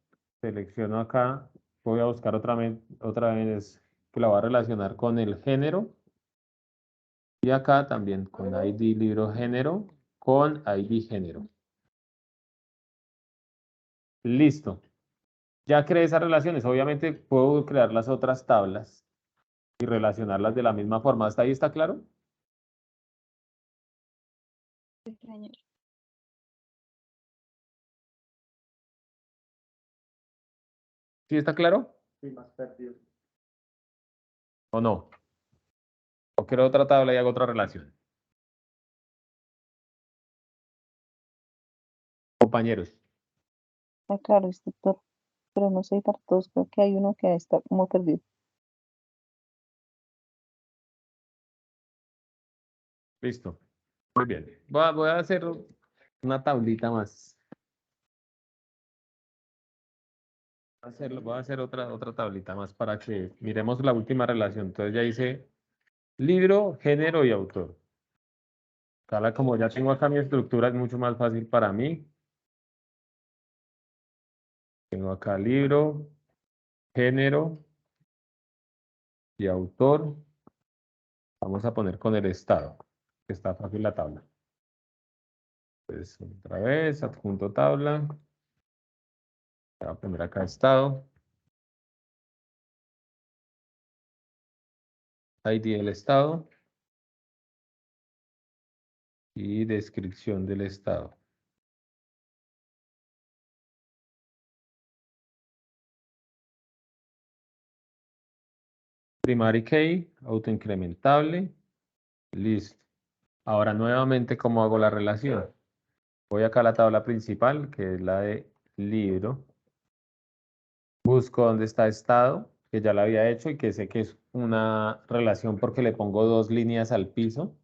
selecciono acá, voy a buscar otra vez que la voy a relacionar con el género. Y acá también con ID libro género, con ID género. Listo. Ya creé esas relaciones. Obviamente puedo crear las otras tablas y relacionarlas de la misma forma. ¿Hasta ahí está claro? ¿Sí está claro? Sí, más perdido. ¿O no? ¿O creo otra tabla y hago otra relación? Compañeros. Ah, claro, instructor, pero no sé para todos, creo que hay uno que está como perdido. Listo. Muy bien. Voy a hacer una tablita más. Voy a hacer otra tablita más para que miremos la última relación. Entonces ya hice libro, género y autor. Como ya tengo acá mi estructura, es mucho más fácil para mí. Tengo acá libro, género y autor. Vamos a poner con el estado, que está fácil la tabla. Entonces, otra vez, adjunto tabla. Voy a poner acá estado. ID del estado. Y descripción del estado. Primary key, autoincrementable. Listo. Ahora nuevamente, ¿cómo hago la relación? Voy acá a la tabla principal, que es la de libro. Busco dónde está estado, que ya la había hecho y que sé que es una relación porque le pongo dos líneas al piso.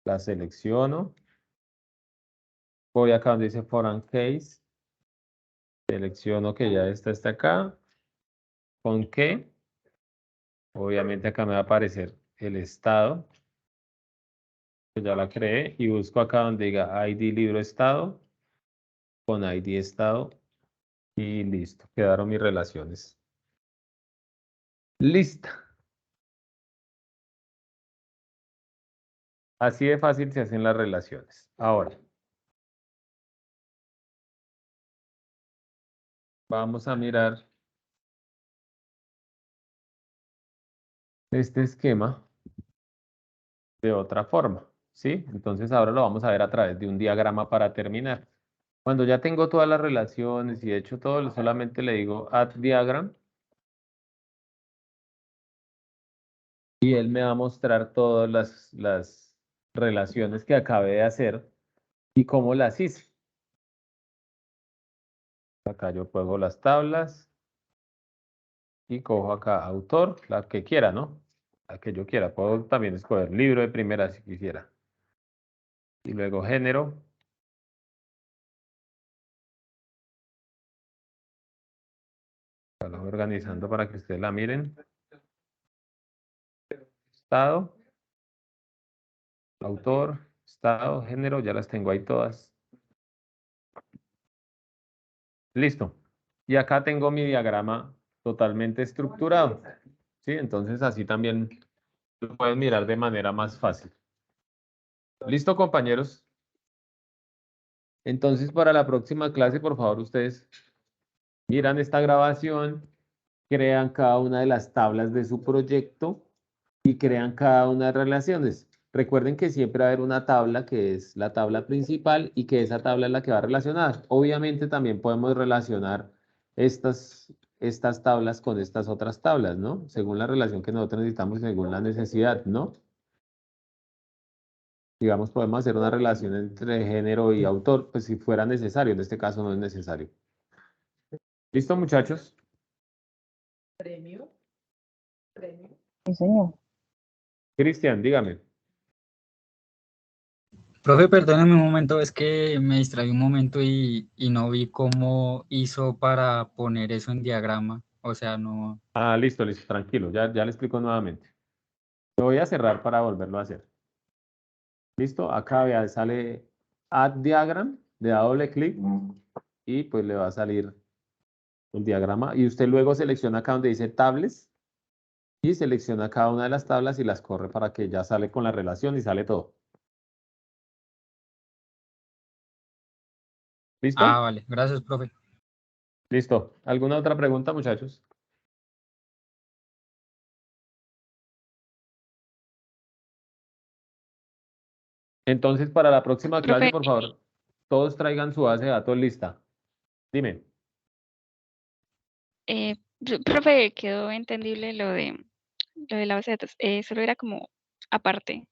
La selecciono. Voy acá donde dice foreign case. Selecciono que ya esta está acá. ¿Con qué? Obviamente acá me va a aparecer el estado. Que ya la creé. Y busco acá donde diga ID libro estado. Con ID estado. Y listo. Quedaron mis relaciones. Lista. Así de fácil se hacen las relaciones. Ahora, vamos a mirar este esquema de otra forma, ¿sí? Entonces ahora lo vamos a ver a través de un diagrama para terminar. Cuando ya tengo todas las relaciones y he hecho todo, solamente le digo add diagram y él me va a mostrar todas las relaciones que acabé de hacer y cómo las hice. Acá yo pongo las tablas y cojo acá autor, la que quiera, ¿no? La que yo quiera. Puedo también escoger libro de primera si quisiera. Y luego género. La voy organizando para que ustedes la miren. Estado. Autor, estado, género, ya las tengo ahí todas. Listo. Y acá tengo mi diagrama totalmente estructurado. ¿Sí? Entonces así también lo pueden mirar de manera más fácil. ¿Listo, compañeros? Entonces, para la próxima clase, por favor, ustedes miran esta grabación, crean cada una de las tablas de su proyecto y crean cada una de las relaciones. Recuerden que siempre va a haber una tabla que es la tabla principal y que esa tabla es la que va a relacionar. Obviamente también podemos relacionar estas tablas con estas otras tablas, ¿no? Según la relación que nosotros necesitamos, según la necesidad, ¿no? Digamos, podemos hacer una relación entre género y autor, pues si fuera necesario. En este caso no es necesario. ¿Listo, muchachos? Sí, señor. Cristian, dígame. Profe, perdóneme un momento, es que me distraí un momento y no vi cómo hizo para poner eso en diagrama. O sea, no. Ah, listo, listo, tranquilo. Ya le explico nuevamente. Lo voy a cerrar para volverlo a hacer. ¿Listo? Acá vea, sale Add Diagram, le da doble clic y pues le va a salir el diagrama. Y usted luego selecciona acá donde dice Tables y selecciona cada una de las tablas y las corre para que ya sale con la relación y sale todo. ¿Listo? Ah, vale. Gracias, profe. Listo. ¿Alguna otra pregunta, muchachos? Entonces, para la próxima clase, Profe, por favor, todos traigan su base de datos lista. Dime. profe, quedó entendible lo de la base de datos. Solo era como aparte.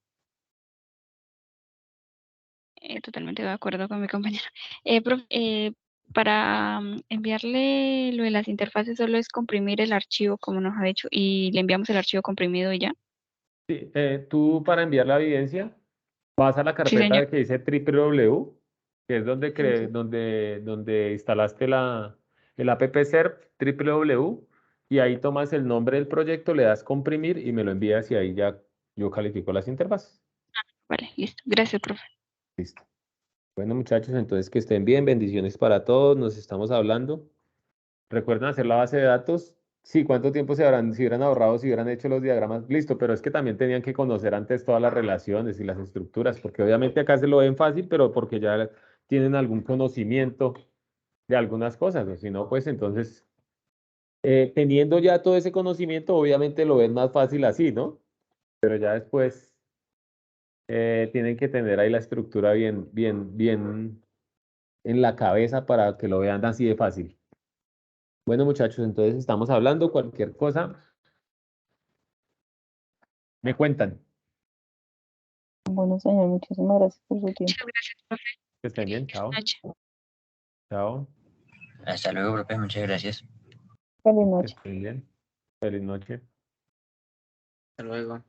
Totalmente de acuerdo con mi compañero. Profe, para enviarle lo de las interfaces solo es comprimir el archivo como nos ha dicho y le enviamos el archivo comprimido y ya. Sí, tú para enviar la evidencia vas a la Sí, carpeta señor. que dice www, que es donde, Sí. donde instalaste el app serv www, y ahí tomas el nombre del proyecto, le das comprimir y me lo envías y ahí ya yo califico las interfaces. Vale, listo. Gracias, profe. Listo. Bueno, muchachos, entonces que estén bien, bendiciones para todos, nos estamos hablando. ¿Recuerdan hacer la base de datos? Sí, ¿cuánto tiempo si hubieran ahorrado, si hubieran hecho los diagramas? Listo, pero es que también tenían que conocer antes todas las relaciones y las estructuras, porque obviamente acá se lo ven fácil, pero porque ya tienen algún conocimiento de algunas cosas, o si no, pues entonces, teniendo ya todo ese conocimiento, obviamente lo ven más fácil así, ¿no? Pero ya después tienen que tener ahí la estructura bien en la cabeza para que lo vean así de fácil. Bueno, muchachos, entonces estamos hablando cualquier cosa. Me cuentan. Bueno, señor, muchísimas gracias por su tiempo. Muchas gracias, profe. Que estén bien. Feliz Chao. noche. Chao. Hasta luego, profe. Muchas gracias. Feliz Que noche. estén bien. Feliz noche. Hasta luego.